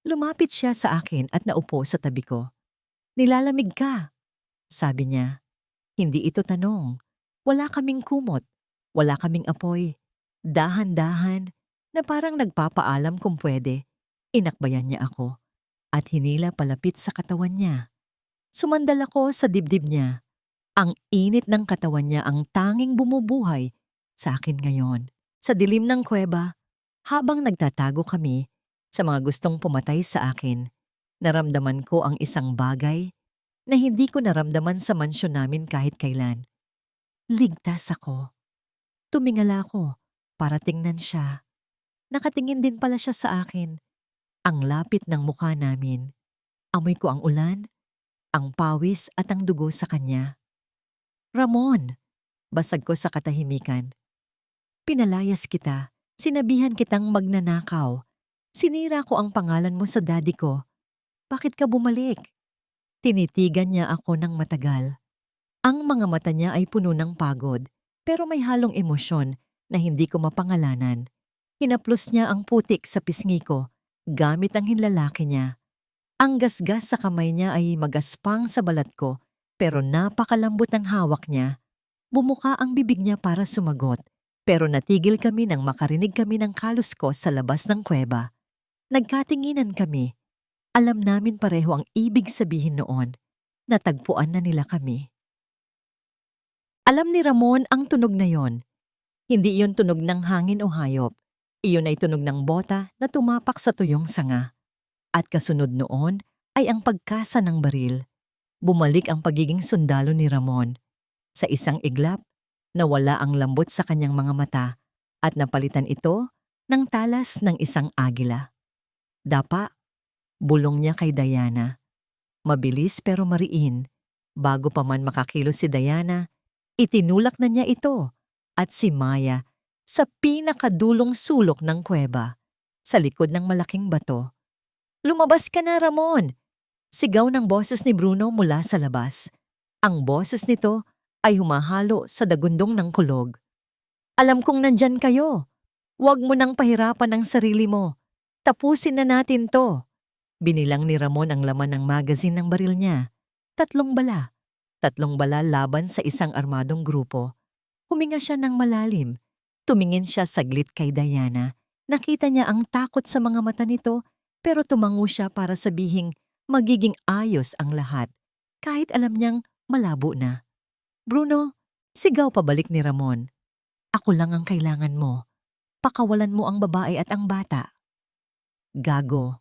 Lumapit siya sa akin at naupo sa tabi ko. Nilalamig ka, sabi niya. Hindi ito tanong. Wala kaming kumot. Wala kaming apoy. Dahan-dahan, na parang nagpapaalam kung pwede. Inakbayan niya ako at hinila palapit sa katawan niya. Sumandal ako sa dibdib niya. Ang init ng katawan niya ang tanging bumubuhay sa akin ngayon. Sa dilim ng kuweba, habang nagtatago kami sa mga gustong pumatay sa akin, naramdaman ko ang isang bagay na hindi ko naramdaman sa mansyon namin kahit kailan. Ligtas ako. Tumingala ako para tingnan siya. Nakatingin din pala siya sa akin. Ang lapit ng mukha namin. Amoy ko ang ulan, ang pawis at ang dugo sa kanya. Ramon, basag ko sa katahimikan. Pinalayas kita, sinabihan kitang magnanakaw. Sinira ko ang pangalan mo sa daddy ko. Bakit ka bumalik? Tinitigan niya ako ng matagal. Ang mga mata niya ay puno ng pagod, pero may halong emosyon na hindi ko mapangalanan. Hinaplos niya ang putik sa pisngi ko, gamit ang hinlalaki niya. Ang gasgas sa kamay niya ay magaspang sa balat ko, pero napakalambot ng hawak niya. Bumuka ang bibig niya para sumagot, pero natigil kami nang makarinig kami ng kaluskos sa labas ng kuweba. Nagkatinginan kami. Alam namin pareho ang ibig sabihin noon. Natagpuan na nila kami. Alam ni Ramon ang tunog na yon. Hindi iyon tunog ng hangin o hayop. Iyon ay tunog ng bota na tumapak sa tuyong sanga. At kasunod noon ay ang pagkasa ng baril. Bumalik ang pagiging sundalo ni Ramon. Sa isang iglap, nawala ang lambot sa kanyang mga mata at napalitan ito ng talas ng isang agila. Dapa, bulong niya kay Diana. Mabilis pero mariin. Bago pa man makakilos si Diana, itinulak na niya ito at si Maya sa pinakadulong sulok ng kuweba, sa likod ng malaking bato. Lumabas ka na, Ramon! Sigaw ng boses ni Bruno mula sa labas. Ang boses nito ay humahalo sa dagundong ng kulog. Alam kong nandyan kayo. Huwag mo nang pahirapan ang sarili mo. Tapusin na natin to. Binilang ni Ramon ang laman ng magazine ng baril niya. 3 bala. 3 bala laban sa isang armadong grupo. Huminga siya ng malalim. Tumingin siya saglit kay Diana. Nakita niya ang takot sa mga mata nito, pero tumango siya para sabihing magiging ayos ang lahat, kahit alam niyang malabo na. Bruno, sigaw pabalik ni Ramon. Ako lang ang kailangan mo. Pakawalan mo ang babae at ang bata. Gago,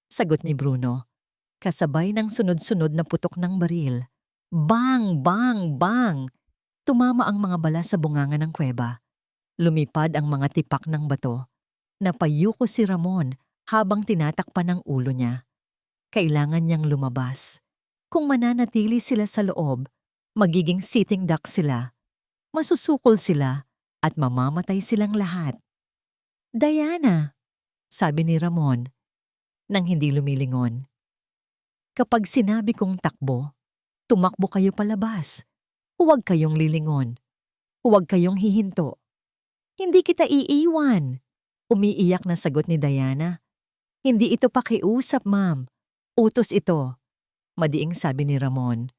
sagot ni Bruno. Kasabay ng sunod-sunod na putok ng baril. Bang! Bang! Bang! Tumama ang mga bala sa bunganga ng kuweba. Lumipad ang mga tipak ng bato. Napayuko si Ramon habang tinatakpan ang ulo niya. Kailangan niyang lumabas. Kung mananatili sila sa loob, magiging sitting duck sila. Masusukol sila at mamamatay silang lahat. Diana, sabi ni Ramon, nang hindi lumilingon. Kapag sinabi kong takbo, tumakbo kayo palabas. Huwag kayong lilingon. Huwag kayong hihinto. Hindi kita iiwan. Umiiyak na sagot ni Diana. Hindi ito pakiusap, ma'am. Utos ito. Madiing sabi ni Ramon.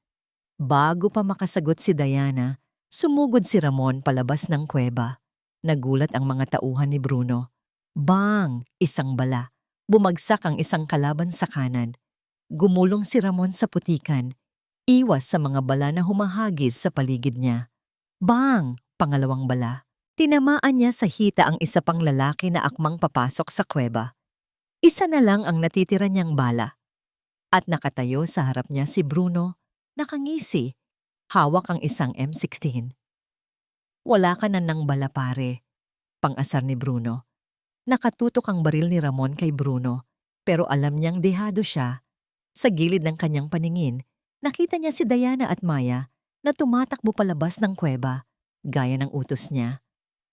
Bago pa makasagot si Diana, sumugod si Ramon palabas ng kuweba. Nagulat ang mga tauhan ni Bruno. Bang! Isang bala. Bumagsak ang isang kalaban sa kanan. Gumulong si Ramon sa putikan. Iwas sa mga bala na humahagis sa paligid niya. Bang! Pangalawang bala. Tinamaan niya sa hita ang isa pang lalaki na akmang papasok sa kuweba. Isa na lang ang natitira niyang bala. At nakatayo sa harap niya si Bruno, nakangisi, hawak ang isang M16. Wala ka na ng bala pare, pang-asar ni Bruno. Nakatutok ang baril ni Ramon kay Bruno, pero alam niyang dehado siya. Sa gilid ng kanyang paningin, nakita niya si Diana at Maya na tumatakbo palabas ng kuweba, gaya ng utos niya.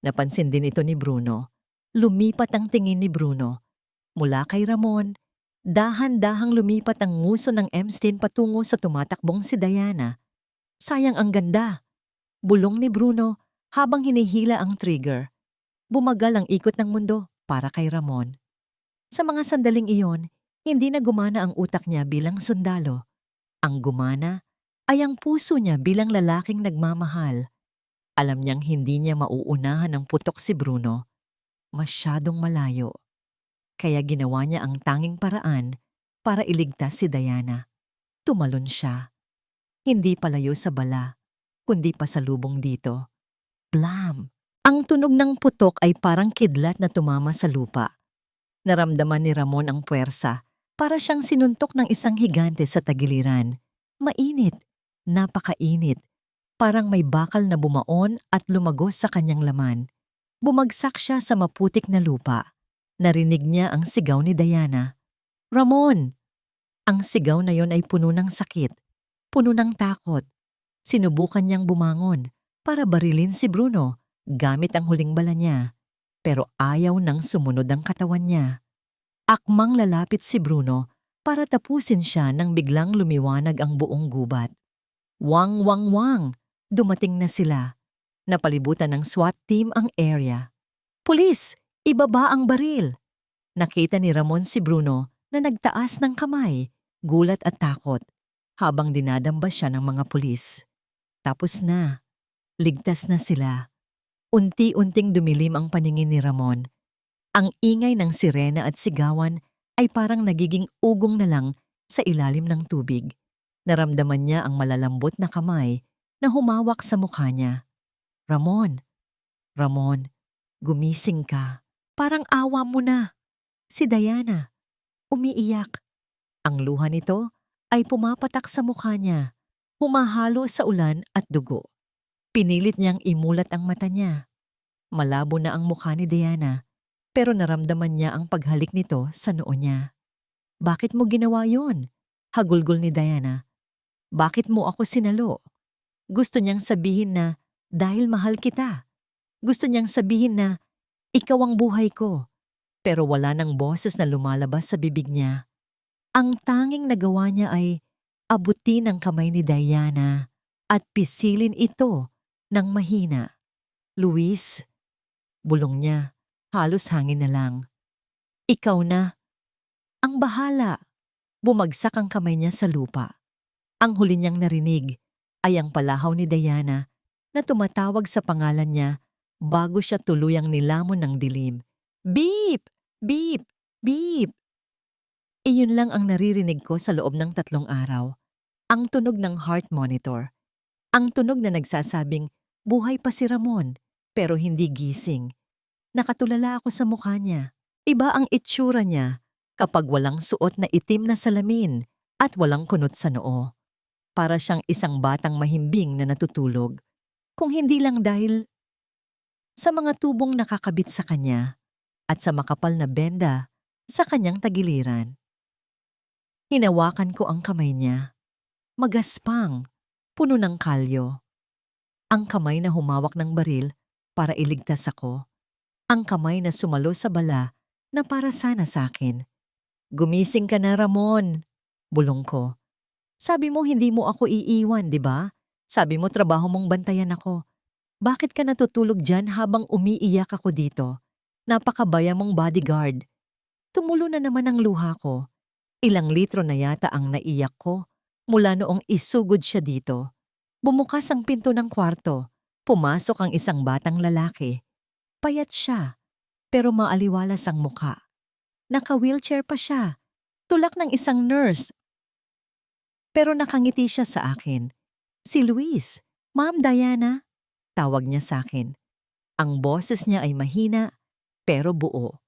Napansin din ito ni Bruno. Lumipat ang tingin ni Bruno. Mula kay Ramon, dahan-dahang lumipat ang nguso ng M16 patungo sa tumatakbong si Diana. Sayang ang ganda. Bulong ni Bruno habang hinihila ang trigger. Bumagal ang ikot ng mundo para kay Ramon. Sa mga sandaling iyon, hindi na gumana ang utak niya bilang sundalo. Ang gumana ay ang puso niya bilang lalaking nagmamahal. Alam niyang hindi niya mauunahan ng putok si Bruno. masyadong malayo. Kaya ginawa niya ang tanging paraan para iligtas si Diana. Tumalon siya. Hindi palayo sa bala, kundi pasalubong dito. Blam! Ang tunog ng putok ay parang kidlat na tumama sa lupa. Naramdaman ni Ramon ang puwersa, para siyang sinuntok ng isang higante sa tagiliran. Mainit, napakainit, parang may bakal na bumaon at lumagos sa kanyang laman. Bumagsak siya sa maputik na lupa. Narinig niya ang sigaw ni Diana. Ramon! Ang sigaw na yon ay puno ng sakit, puno ng takot. Sinubukan niyang bumangon para barilin si Bruno gamit ang huling bala niya. Pero ayaw nang sumunod ang katawan niya. Akmang lalapit si Bruno para tapusin siya nang biglang lumiwanag ang buong gubat. Wang, wang, wang! Dumating na sila. Napalibutan ng SWAT team ang area. Pulis! Ibaba ang baril! Nakita ni Ramon si Bruno na nagtaas ng kamay, gulat at takot, habang dinadamba siya ng mga pulis. Tapos na. Ligtas na sila. Unti-unting dumilim ang paningin ni Ramon. Ang ingay ng sirena at sigawan ay parang nagiging ugong na lang sa ilalim ng tubig. Naramdaman niya ang malalambot na kamay na humawak sa mukha niya. Ramon, Ramon, gumising ka. Parang awa mo na. Si Diana, umiiyak. Ang luha nito ay pumapatak sa mukha niya, humahalo sa ulan at dugo. Pinilit niyang imulat ang mata niya. Malabo na ang mukha ni Diana, pero naramdaman niya ang paghalik nito sa noo niya. Bakit mo ginawa yon? Hagulgol ni Diana. Bakit mo ako sinalo? Gusto niyang sabihin na dahil mahal kita. Gusto niyang sabihin na ikaw ang buhay ko. Pero wala nang boses na lumalabas sa bibig niya. Ang tanging nagawa niya ay abutin ang kamay ni Diana at pisilin ito ng mahina. Luis, bulong niya, halos hangin na lang. Ikaw na. Ang bahala. Bumagsak ang kamay niya sa lupa. Ang huli niyang narinig ay ang palahaw ni Diana na tumatawag sa pangalan niya bago siya tuluyang nilamon ng dilim. Beep! Beep! Beep! Iyon lang ang naririnig ko sa loob ng 3 araw. Ang tunog ng heart monitor. Ang tunog na nagsasabing buhay pa si Ramon pero hindi gising. Nakatulala ako sa mukha niya. Iba ang itsura niya kapag walang suot na itim na salamin at walang kunot sa noo. Para siyang isang batang mahimbing na natutulog. Kung hindi lang dahil sa mga tubong nakakabit sa kanya at sa makapal na benda sa kanyang tagiliran. Hinawakan ko ang kamay niya. Magaspang, puno ng kalyo. Ang kamay na humawak ng baril para iligtas ako. Ang kamay na sumalo sa bala na para sana sa akin. Gumising ka na, Ramon, bulong ko. Sabi mo hindi mo ako iiwan, di ba? Sabi mo trabaho mong bantayan ako. Bakit ka natutulog dyan habang umiiyak ako dito? Napakabaya mong bodyguard. Tumulo na naman ang luha ko. Ilang litro na yata ang naiyak ko mula noong isugod siya dito. Bumukas ang pinto ng kwarto. Pumasok ang isang batang lalaki. Payat siya, pero maaliwalas ang mukha. Naka-wheelchair pa siya. Tulak ng isang nurse. Pero nakangiti siya sa akin. Si Luis, Ma'am Diana, tawag niya sa akin. Ang boses niya ay mahina, pero buo.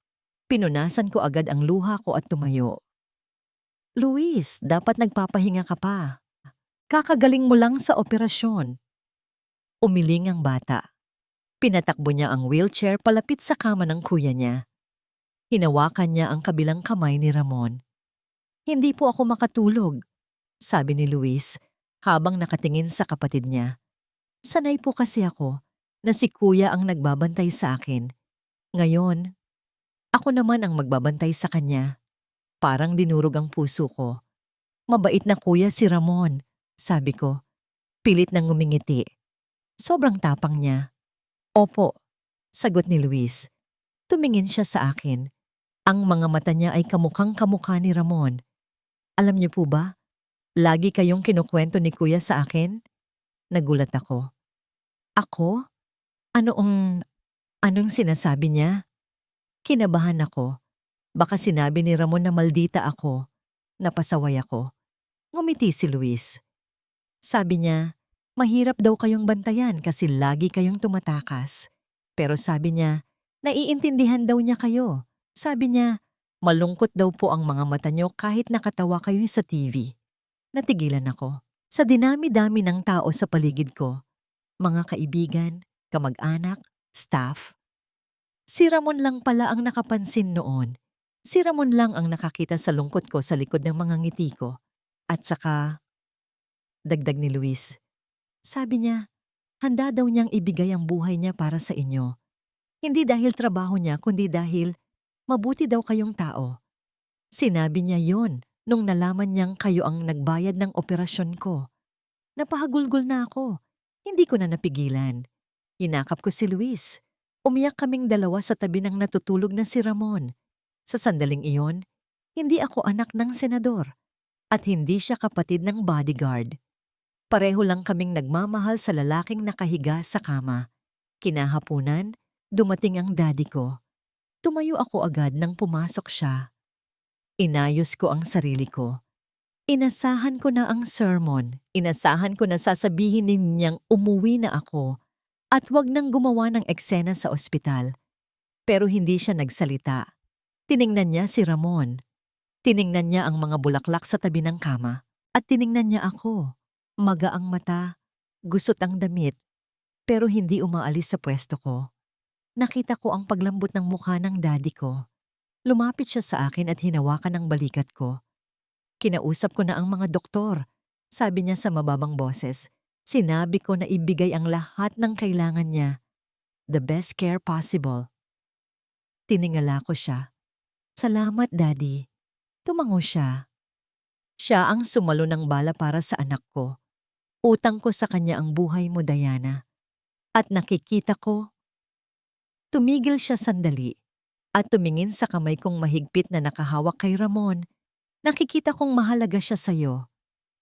Pinunasan ko agad ang luha ko at tumayo. Luis, dapat nagpapahinga ka pa. Kakagaling mo lang sa operasyon. Umiling ang bata. Pinatakbo niya ang wheelchair palapit sa kama ng kuya niya. Hinawakan niya ang kabilang kamay ni Ramon. Hindi po ako makatulog, sabi ni Luis habang nakatingin sa kapatid niya. Sanay po kasi ako na si kuya ang nagbabantay sa akin. Ngayon, ako naman ang magbabantay sa kanya. Parang dinurog ang puso ko. Mabait na kuya si Ramon, sabi ko. Pilit nang ngumingiti. Sobrang tapang niya. Opo, sagot ni Luis. Tumingin siya sa akin. Ang mga mata niya ay kamukhang-kamukha ni Ramon. Alam niyo po ba, lagi kayong kinukwento ni kuya sa akin? Nagulat ako. Ako? Anong sinasabi niya? Kinabahan ako. Baka sinabi ni Ramon na maldita ako. Napasaway ako. Ngumiti si Luis. Sabi niya, mahirap daw kayong bantayan kasi lagi kayong tumatakas. Pero sabi niya, naiintindihan daw niya kayo. Sabi niya, malungkot daw po ang mga mata niyo kahit nakatawa kayo sa TV. Natigilan ako. Sa dinami-dami ng tao sa paligid ko, mga kaibigan, kamag-anak, staff. Si Ramon lang pala ang nakapansin noon. Si Ramon lang ang nakakita sa lungkot ko sa likod ng mga ngiti ko. At saka, dagdag ni Luis, sabi niya, handa daw niyang ibigay ang buhay niya para sa inyo. Hindi dahil trabaho niya, kundi dahil mabuti daw kayong tao. Sinabi niya yon nung nalaman niyang kayo ang nagbayad ng operasyon ko. Napahagulgol na ako. Hindi ko na napigilan. Hinakap ko si Luis. Umiyak kaming dalawa sa tabi ng natutulog na si Ramon. Sa sandaling iyon, hindi ako anak ng senador at hindi siya kapatid ng bodyguard. Pareho lang kaming nagmamahal sa lalaking nakahiga sa kama. Kinahapunan, dumating ang daddy ko. Tumayo ako agad nang pumasok siya. Inayos ko ang sarili ko. Inasahan ko na ang sermon. Inasahan ko na sasabihin niyang umuwi na ako at wag nang gumawa ng eksena sa ospital. Pero hindi siya nagsalita. Tiningnan niya si Ramon. Tiningnan niya ang mga bulaklak sa tabi ng kama. At tiningnan niya ako. Maga ang mata, gusot ang damit, pero hindi umaalis sa pwesto ko. Nakita ko ang paglambot ng mukha ng daddy ko. Lumapit siya sa akin at hinawakan ang balikat ko. Kinausap ko na ang mga doktor. Sabi niya sa mababang boses, sinabi ko na ibigay ang lahat ng kailangan niya. The best care possible. Tiningala ko siya. Salamat, Daddy. Tumango siya. Siya ang sumalo ng bala para sa anak ko. Utang ko sa kanya ang buhay mo, Diana. At nakikita ko. Tumigil siya sandali at tumingin sa kamay kong mahigpit na nakahawak kay Ramon. Nakikita kong mahalaga siya sa'yo.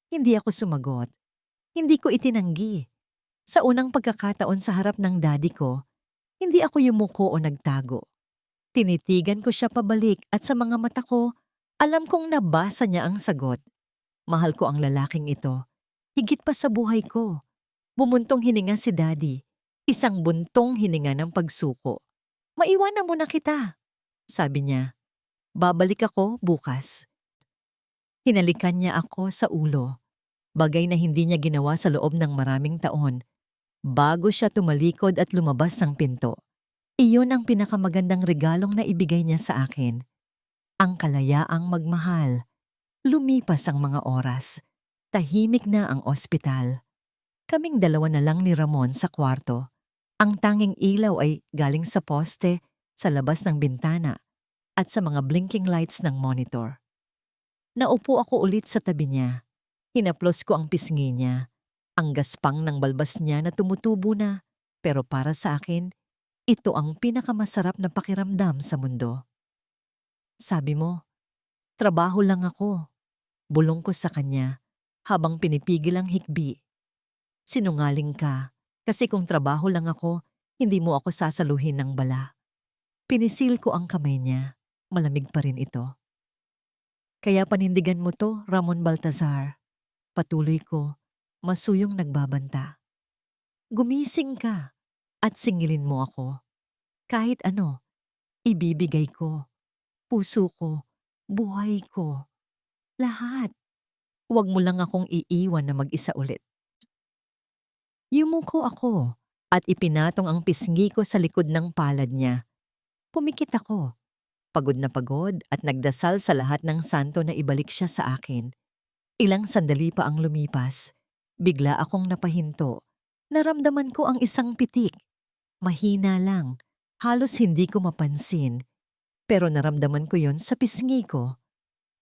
Hindi ako sumagot. Hindi ko itinanggi. Sa unang pagkakataon sa harap ng daddy ko, hindi ako yumuko o nagtago. Tinitigan ko siya pabalik at sa mga mata ko, alam kong nabasa niya ang sagot. Mahal ko ang lalaking ito. Higit pa sa buhay ko. Bumuntong hininga si daddy. Isang buntong hininga ng pagsuko. Maiwanan mo na kita, sabi niya. Babalik ako bukas. Hinalikan niya ako sa ulo. Bagay na hindi niya ginawa sa loob ng maraming taon. Bago siya tumalikod at lumabas ng pinto. Iyon ang pinakamagandang regalong na ibigay niya sa akin. Ang kalayaang magmahal. Lumipas ang mga oras. Tahimik na ang ospital. Kaming dalawa na lang ni Ramon sa kwarto. Ang tanging ilaw ay galing sa poste, sa labas ng bintana, at sa mga blinking lights ng monitor. Naupo ako ulit sa tabi niya. Hinaplos ko ang pisngi niya. Ang gaspang ng balbas niya na tumutubo na, pero para sa akin, ito ang pinakamasarap na pakiramdam sa mundo. Sabi mo, trabaho lang ako. Bulong ko sa kanya habang pinipigil ang hikbi. Sinungaling ka kasi kung trabaho lang ako, hindi mo ako sasaluhin ng bala. Pinisil ko ang kamay niya. Malamig pa rin ito. Kaya panindigan mo to, Ramon Baltazar. Patuloy ko, masuyong nagbabanta. Gumising ka at singilin mo ako. Kahit ano, ibibigay ko. Puso ko, buhay ko. Lahat. Huwag mo lang akong iiwan na mag-isa ulit. Yumuko ako at ipinatong ang pisngi ko sa likod ng palad niya. Pumikit ako. Pagod na pagod at nagdasal sa lahat ng santo na ibalik siya sa akin. Ilang sandali pa ang lumipas. Bigla akong napahinto. Naramdaman ko ang isang pitik. Mahina lang. Halos hindi ko mapansin. Pero naramdaman ko yon sa pisngi ko.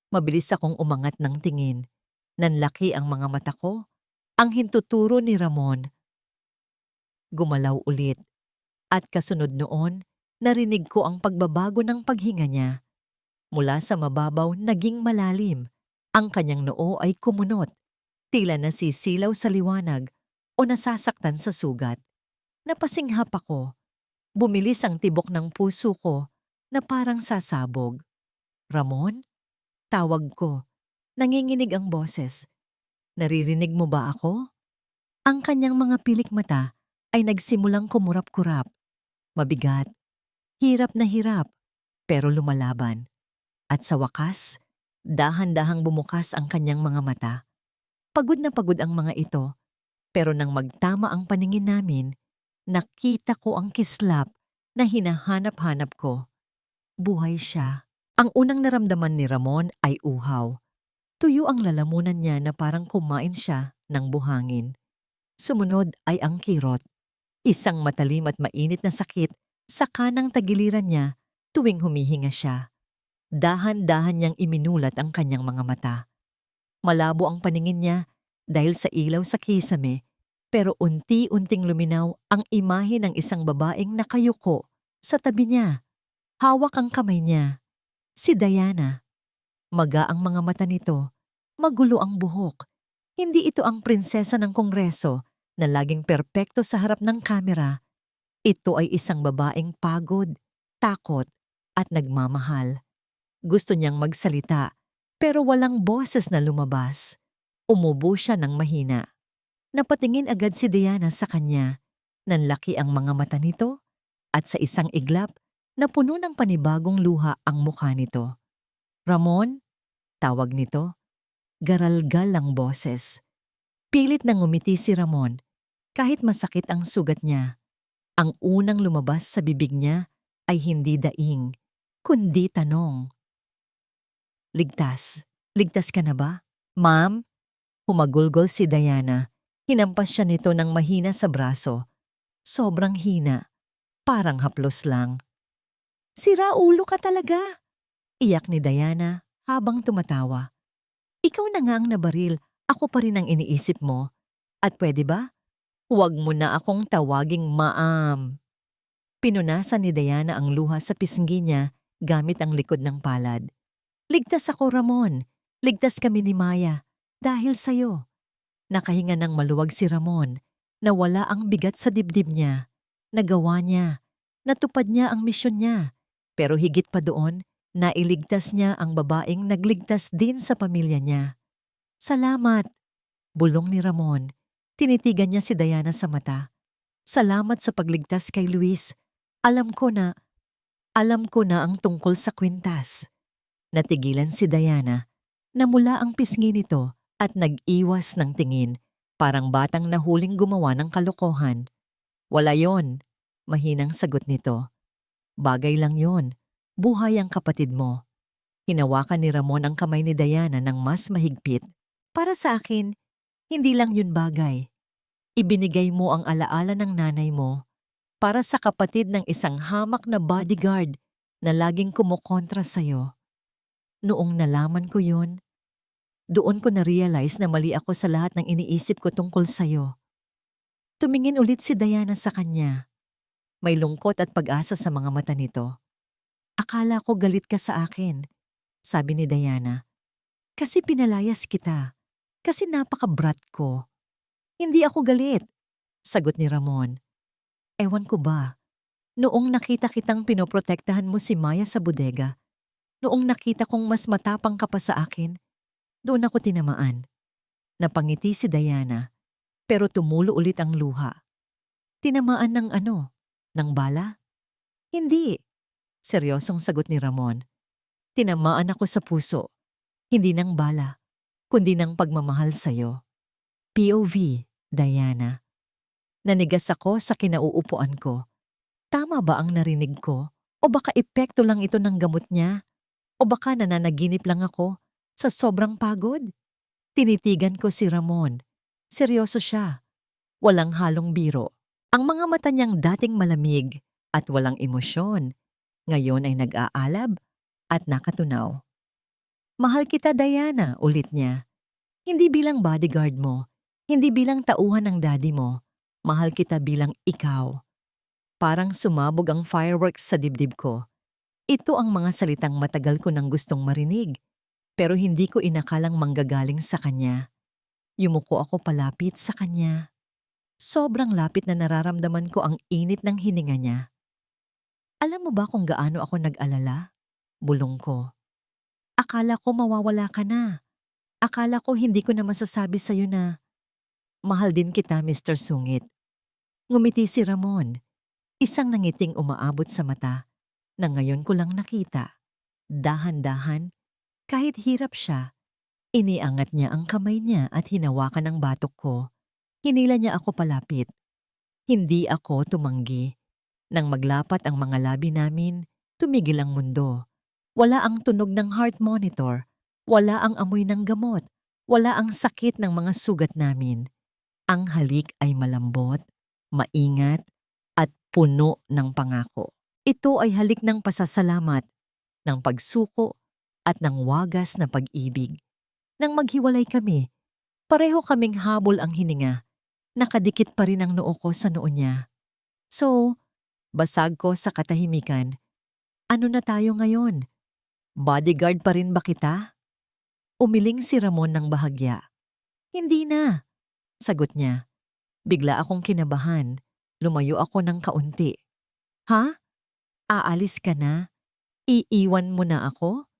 Mabilis akong umangat ng tingin. Nanlaki ang mga mata ko. Ang hintuturo ni Ramon. Gumalaw ulit. At kasunod noon, narinig ko ang pagbabago ng paghinga niya. Mula sa mababaw naging malalim. Ang kanyang noo ay kumunot. Tila nasisilaw sa liwanag o nasasaktan sa sugat. Napasinghap ako. Bumilis ang tibok ng puso ko na parang sasabog. Ramon? Tawag ko. Nanginginig ang boses. Naririnig mo ba ako? Ang kanyang mga pilik mata ay nagsimulang kumurap-kurap. Mabigat. Hirap na hirap. Pero lumalaban. At sa wakas, dahan-dahang bumukas ang kanyang mga mata. Pagod na pagod ang mga ito. Pero nang magtama ang paningin namin, nakita ko ang kislap na hinahanap-hanap ko. Buhay siya. Ang unang naramdaman ni Ramon ay uhaw. Tuyo ang lalamunan niya na parang kumain siya ng buhangin. Sumunod ay ang kirot. Isang matalim at mainit na sakit sa kanang tagiliran niya tuwing humihinga siya. Dahan-dahan niyang iminulat ang kanyang mga mata. Malabo ang paningin niya dahil sa ilaw sa kisame, pero unti-unting luminaw ang imahe ng isang babaeng nakayuko sa tabi niya. Hawak ang kamay niya. Si Diana. Maga ang mga mata nito. Magulo ang buhok. Hindi ito ang prinsesa ng kongreso na laging perpekto sa harap ng kamera. Ito ay isang babaeng pagod, takot, at nagmamahal. Gusto niyang magsalita, pero walang boses na lumabas. Umubo siya ng mahina. Napatingin agad si Diana sa kanya. Nanlaki ang mga mata nito at sa isang iglap, napuno ng panibagong luha ang mukha nito. Ramon? Tawag nito. Garalgal ang boses. Pilit na ngumiti si Ramon. Kahit masakit ang sugat niya, ang unang lumabas sa bibig niya ay hindi daing, kundi tanong. Ligtas. Ligtas ka na ba? Ma'am? Humagulgol si Diana. Hinampas siya nito ng mahina sa braso. Sobrang hina. Parang haplos lang. Sira ulo ka talaga. Iyak ni Diana habang tumatawa. Ikaw na nga ang nabaril. Ako pa rin ang iniisip mo. At pwede ba? Huwag mo na akong tawaging maam. Pinunasan ni Diana ang luha sa pisngi niya gamit ang likod ng palad. Ligtas ako, Ramon. Ligtas kami ni Maya. Dahil sa'yo. Nakahinga ng maluwag si Ramon. Nawala ang bigat sa dibdib niya. Nagawa niya. Natupad niya ang misyon niya. Pero higit pa doon, nailigtas niya ang babaeng nagligtas din sa pamilya niya. Salamat. Bulong ni Ramon. Tinitigan niya si Diana sa mata. Salamat sa pagligtas kay Luis. Alam ko na ang tungkol sa kwintas. Natigilan si Diana. Namula ang pisngi nito at nag-iwas ng tingin, parang batang nahuling gumawa ng kalokohan. Wala yon, mahinang sagot nito. Bagay lang yon, buhay ang kapatid mo. Hinawakan ni Ramon ang kamay ni Diana ng mas mahigpit. Para sa akin, hindi lang yun bagay. Ibinigay mo ang alaala ng nanay mo para sa kapatid ng isang hamak na bodyguard na laging kumukontra sa'yo. Noong nalaman ko yun, doon ko na-realize na mali ako sa lahat ng iniisip ko tungkol sa'yo. Tumingin ulit si Diana sa kanya. May lungkot at pag-asa sa mga mata nito. Akala ko galit ka sa akin, sabi ni Diana. Kasi pinalayas kita. Kasi napaka-brat ko. Hindi ako galit, sagot ni Ramon. Ewan ko ba, noong nakita kitang pinoprotektahan mo si Maya sa bodega, noong nakita kong mas matapang ka pa sa akin, doon ako tinamaan. Napangiti si Diana, pero tumulo ulit ang luha. Tinamaan ng ano? Ng bala? Hindi. Seryosong sagot ni Ramon. Tinamaan ako sa puso. Hindi ng bala, kundi ng pagmamahal sa'yo. POV, Diana. Nanigas ako sa kinauupuan ko. Tama ba ang narinig ko? O baka epekto lang ito ng gamot niya? O baka nananaginip lang ako sa sobrang pagod? Tinitigan ko si Ramon. Seryoso siya. Walang halong biro. Ang mga mata niyang dating malamig at walang emosyon, ngayon ay nag-aalab at nakatunaw. Mahal kita, Diana, ulit niya. Hindi bilang bodyguard mo, hindi bilang tauhan ng daddy mo. Mahal kita bilang ikaw. Parang sumabog ang fireworks sa dibdib ko. Ito ang mga salitang matagal ko nang gustong marinig, pero hindi ko inakalang manggagaling sa kanya. Yumuko ako palapit sa kanya. Sobrang lapit na nararamdaman ko ang init ng hininga niya. Alam mo ba kung gaano ako nag-alala? Bulong ko. Akala ko mawawala ka na. Akala ko hindi ko na masasabi sa'yo na mahal din kita, Mr. Sungit. Ngumiti si Ramon, isang nangiting umaabot sa mata na ngayon ko lang nakita. Dahan-dahan, kahit hirap siya, iniangat niya ang kamay niya at hinawakan ang batok ko. Hinila niya ako palapit. Hindi ako tumanggi. Nang maglapat ang mga labi namin, tumigil ang mundo. Wala ang tunog ng heart monitor. Wala ang amoy ng gamot. Wala ang sakit ng mga sugat namin. Ang halik ay malambot, maingat, at puno ng pangako. Ito ay halik ng pasasalamat, ng pagsuko, at ng wagas na pag-ibig. Nang maghiwalay kami, pareho kaming habol ang hininga. Nakadikit pa rin ang noo ko sa noo niya. So, basag ko sa katahimikan. Ano na tayo ngayon? Bodyguard pa rin ba kita? Umiling si Ramon ng bahagya. Hindi na, sagot niya. Bigla akong kinabahan. Lumayo ako ng kaunti. Ha? Aalis ka na? Iiwan mo na ako?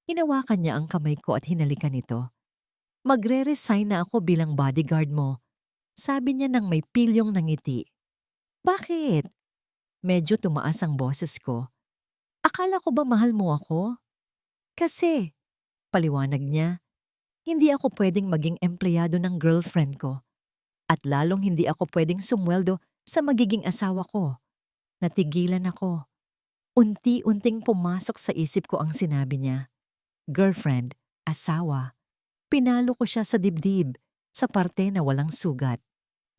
Hinawakan niya ang kamay ko at hinalikan ito. Magre-resign na ako bilang bodyguard mo. Sabi niya nang may pilyong nangiti. Bakit? Medyo tumaas ang boses ko. Akala ko ba mahal mo ako? Kasi, paliwanag niya, hindi ako pwedeng maging empleyado ng girlfriend ko. At lalong hindi ako pwedeng sumweldo sa magiging asawa ko. Natigilan ako. Unti-unting pumasok sa isip ko ang sinabi niya. Girlfriend, asawa. Pinalo ko siya sa dibdib, sa parte na walang sugat.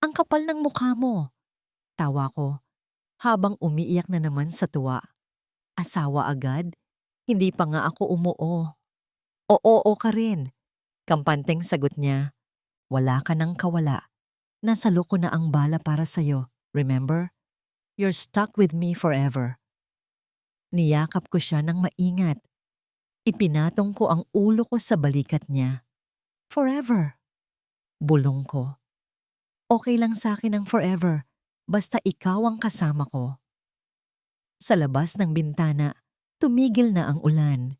Ang kapal ng mukha mo. Tawa ko, habang umiiyak na naman sa tuwa. Asawa agad? Hindi pa nga ako umuo. Oo ka rin. Kampanteng sagot niya. Wala ka nang kawala. Nasalo ko na ang bala para sa'yo. Remember? You're stuck with me forever. Niyakap ko siya ng maingat. Ipinatong ko ang ulo ko sa balikat niya. Forever. Bulong ko. Okay lang sa akin ang forever, basta ikaw ang kasama ko. Sa labas ng bintana, tumigil na ang ulan.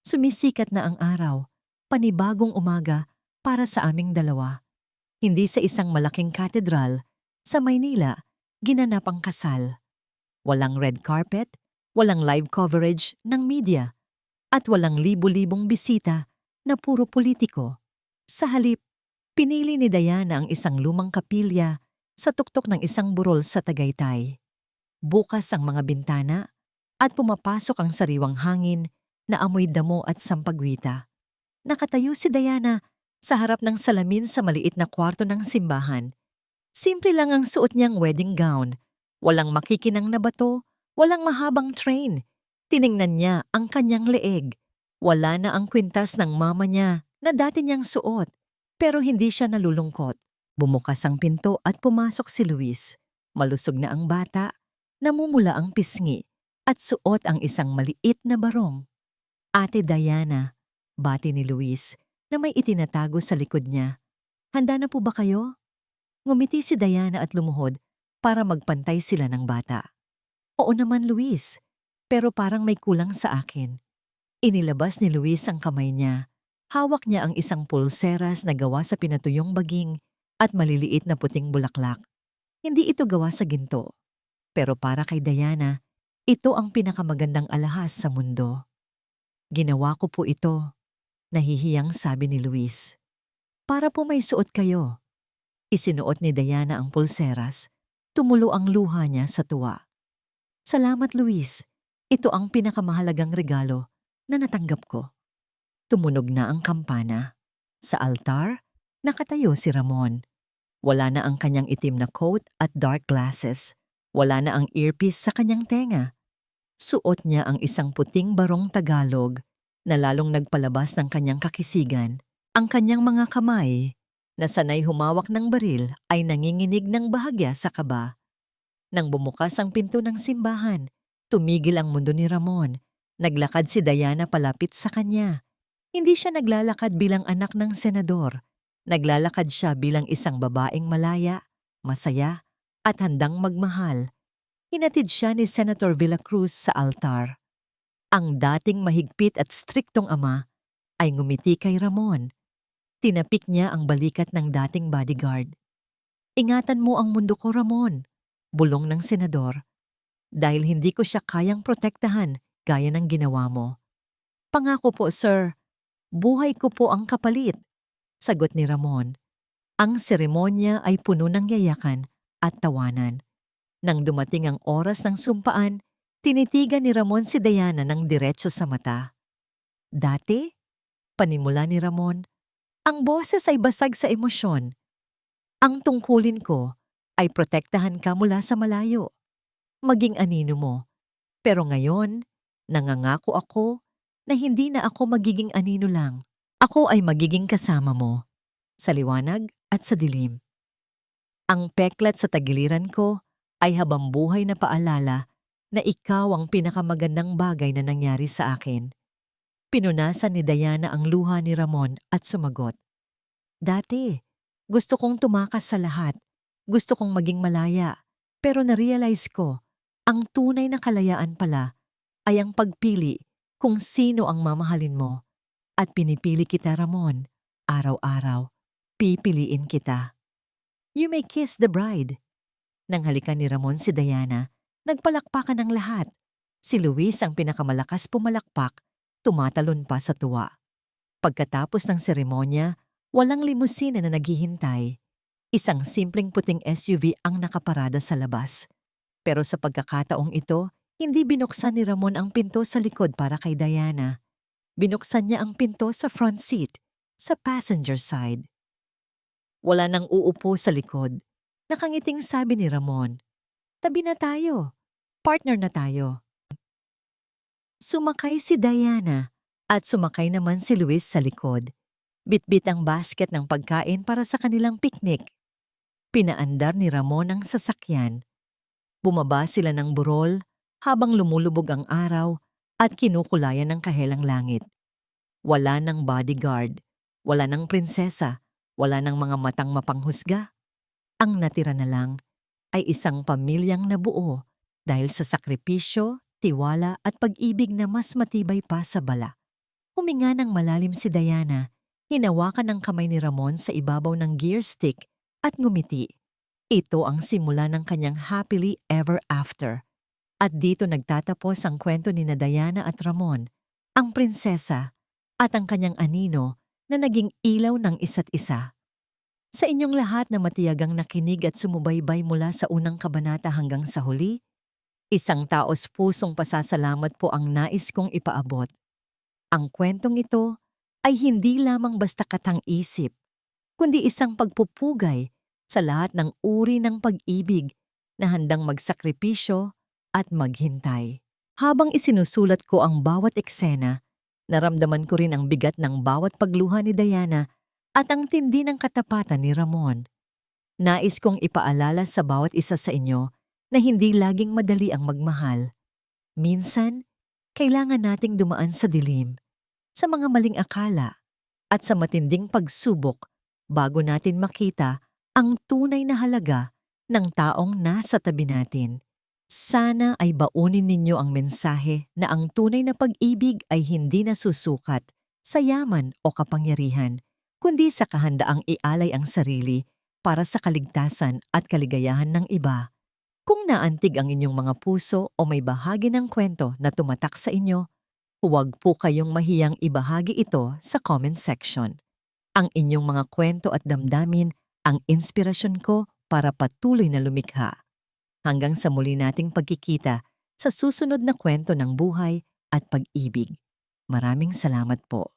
Sumisikat na ang araw, panibagong umaga para sa aming dalawa. Hindi sa isang malaking katedral, sa Maynila, ginanap ang kasal. Walang red carpet, walang live coverage ng media, at walang libu-libong bisita na puro politiko. Sa halip, pinili ni Diana ang isang lumang kapilya sa tuktok ng isang burol sa Tagaytay. Bukas ang mga bintana at pumapasok ang sariwang hangin na amoy damo at sampagwita. Nakatayo si Diana sa harap ng salamin sa maliit na kwarto ng simbahan. Simple lang ang suot niyang wedding gown. Walang makikinang na bato, walang mahabang train. Tiningnan niya ang kanyang leeg. Wala na ang kwintas ng mama niya na dati niyang suot. Pero hindi siya nalulungkot. Bumukas ang pinto at pumasok si Luis. Malusog na ang bata, namumula ang pisngi, at suot ang isang maliit na barong. Ate Diana, bati ni Luis na may itinatago sa likod niya. Handa na po ba kayo? Ngumiti si Diana at lumuhod para magpantay sila ng bata. Oo naman, Luis, pero parang may kulang sa akin. Inilabas ni Luis ang kamay niya. Hawak niya ang isang pulseras na gawa sa pinatuyong baging at maliliit na puting bulaklak. Hindi ito gawa sa ginto. Pero para kay Diana, ito ang pinakamagandang alahas sa mundo. Ginawa ko po ito, nahihiyang sabi ni Luis. Para po may suot kayo. Isinuot ni Diana ang pulseras, tumulo ang luha niya sa tuwa. Salamat, Luis. Ito ang pinakamahalagang regalo na natanggap ko. Tumunog na ang kampana. Sa altar, nakatayo si Ramon. Wala na ang kanyang itim na coat at dark glasses. Wala na ang earpiece sa kanyang tenga. Suot niya ang isang puting barong Tagalog na lalong nagpalabas ng kanyang kakisigan. Ang kanyang mga kamay, na sanay humawak ng baril, ay nanginginig ng bahagya sa kaba. Nang bumukas ang pinto ng simbahan, tumigil ang mundo ni Ramon. Naglakad si Diana palapit sa kanya. Hindi siya naglalakad bilang anak ng senador. Naglalakad siya bilang isang babaeng malaya, masaya, at handang magmahal. Hinatid siya ni Senator Villacruz sa altar. Ang dating mahigpit at striktong ama ay ngumiti kay Ramon. Tinapik niya ang balikat ng dating bodyguard. "Ingatan mo ang mundo ko, Ramon," bulong ng senador, "dahil hindi ko siya kayang protektahan gaya ng ginawa mo." "Pangako po, sir. Buhay ko po ang kapalit," sagot ni Ramon. Ang seremonya ay puno ng yayakan at tawanan. Nang dumating ang oras ng sumpaan, tinitigan ni Ramon si Diana ng diretso sa mata. "Dati," panimula ni Ramon, "ang boses ay basag sa emosyon. Ang tungkulin ko ay protektahan ka mula sa malayo, maging anino mo. Pero ngayon, nangangako ako na hindi na ako magiging anino lang. Ako ay magiging kasama mo, sa liwanag at sa dilim." Ang peklat sa tagiliran ko ay habambuhay na paalala na ikaw ang pinakamagandang bagay na nangyari sa akin. Pinunasan ni Diana ang luha ni Ramon at sumagot, "Dati, gusto kong tumakas sa lahat. Gusto kong maging malaya. Pero na-realize ko, ang tunay na kalayaan pala ay ang pagpili kung sino ang mamahalin mo. At pinipili kita, Ramon. Araw-araw, pipiliin kita." "You may kiss the bride." Nang halikan ni Ramon si Diana, nagpalakpakan ang lahat. Si Luis ang pinakamalakas pumalakpak, tumatalon pa sa tuwa. Pagkatapos ng seremonya, walang limusina na naghihintay. Isang simpleng puting SUV ang nakaparada sa labas. Pero sa pagkakataong ito, hindi binuksan ni Ramon ang pinto sa likod para kay Diana. Binuksan niya ang pinto sa front seat, sa passenger side. Wala nang uupo sa likod. Nakangiting sabi ni Ramon, "Tabi na tayo. Partner na tayo." Sumakay si Diana at sumakay naman si Luis sa likod. Bitbit ang basket ng pagkain para sa kanilang picnic. Pinaandar ni Ramon ang sasakyan. Bumaba sila ng burol habang lumulubog ang araw at kinukulayan ng kahelang langit. Wala ng bodyguard, wala ng prinsesa, wala ng mga matang mapanghusga. Ang natira na lang ay isang pamilyang nabuo dahil sa sakripisyo, tiwala at pag-ibig na mas matibay pa sa bala. Huminga ng malalim si Diana, hinawakan ang kamay ni Ramon sa ibabaw ng gear stick at ngumiti. Ito ang simula ng kanyang happily ever after. At dito nagtatapos ang kwento ni na Diana at Ramon, ang prinsesa at ang kanyang anino na naging ilaw ng isa't isa. Sa inyong lahat na matiyagang nakinig at sumubaybay mula sa unang kabanata hanggang sa huli, isang taos pusong pasasalamat po ang nais kong ipaabot. Ang kwentong ito ay hindi lamang basta katang-isip, kundi isang pagpupugay sa lahat ng uri ng pag-ibig na handang magsakripisyo at maghintay. Habang isinusulat ko ang bawat eksena, naramdaman ko rin ang bigat ng bawat pagluha ni Diana at ang tindi ng katapatan ni Ramon. Nais kong ipaalala sa bawat isa sa inyo na hindi laging madali ang magmahal. Minsan, kailangan nating dumaan sa dilim, sa mga maling akala, at sa matinding pagsubok bago natin makita ang tunay na halaga ng taong nasa tabi natin. Sana ay baunin ninyo ang mensahe na ang tunay na pag-ibig ay hindi nasusukat sa yaman o kapangyarihan, kundi sa kahandaang ialay ang sarili para sa kaligtasan at kaligayahan ng iba. Kung naantig ang inyong mga puso o may bahagi ng kwento na tumatak sa inyo, huwag po kayong mahiyang ibahagi ito sa comment section. Ang inyong mga kwento at damdamin ang inspirasyon ko para patuloy na lumikha. Hanggang sa muli nating pagkikita sa susunod na kwento ng buhay at pag-ibig. Maraming salamat po.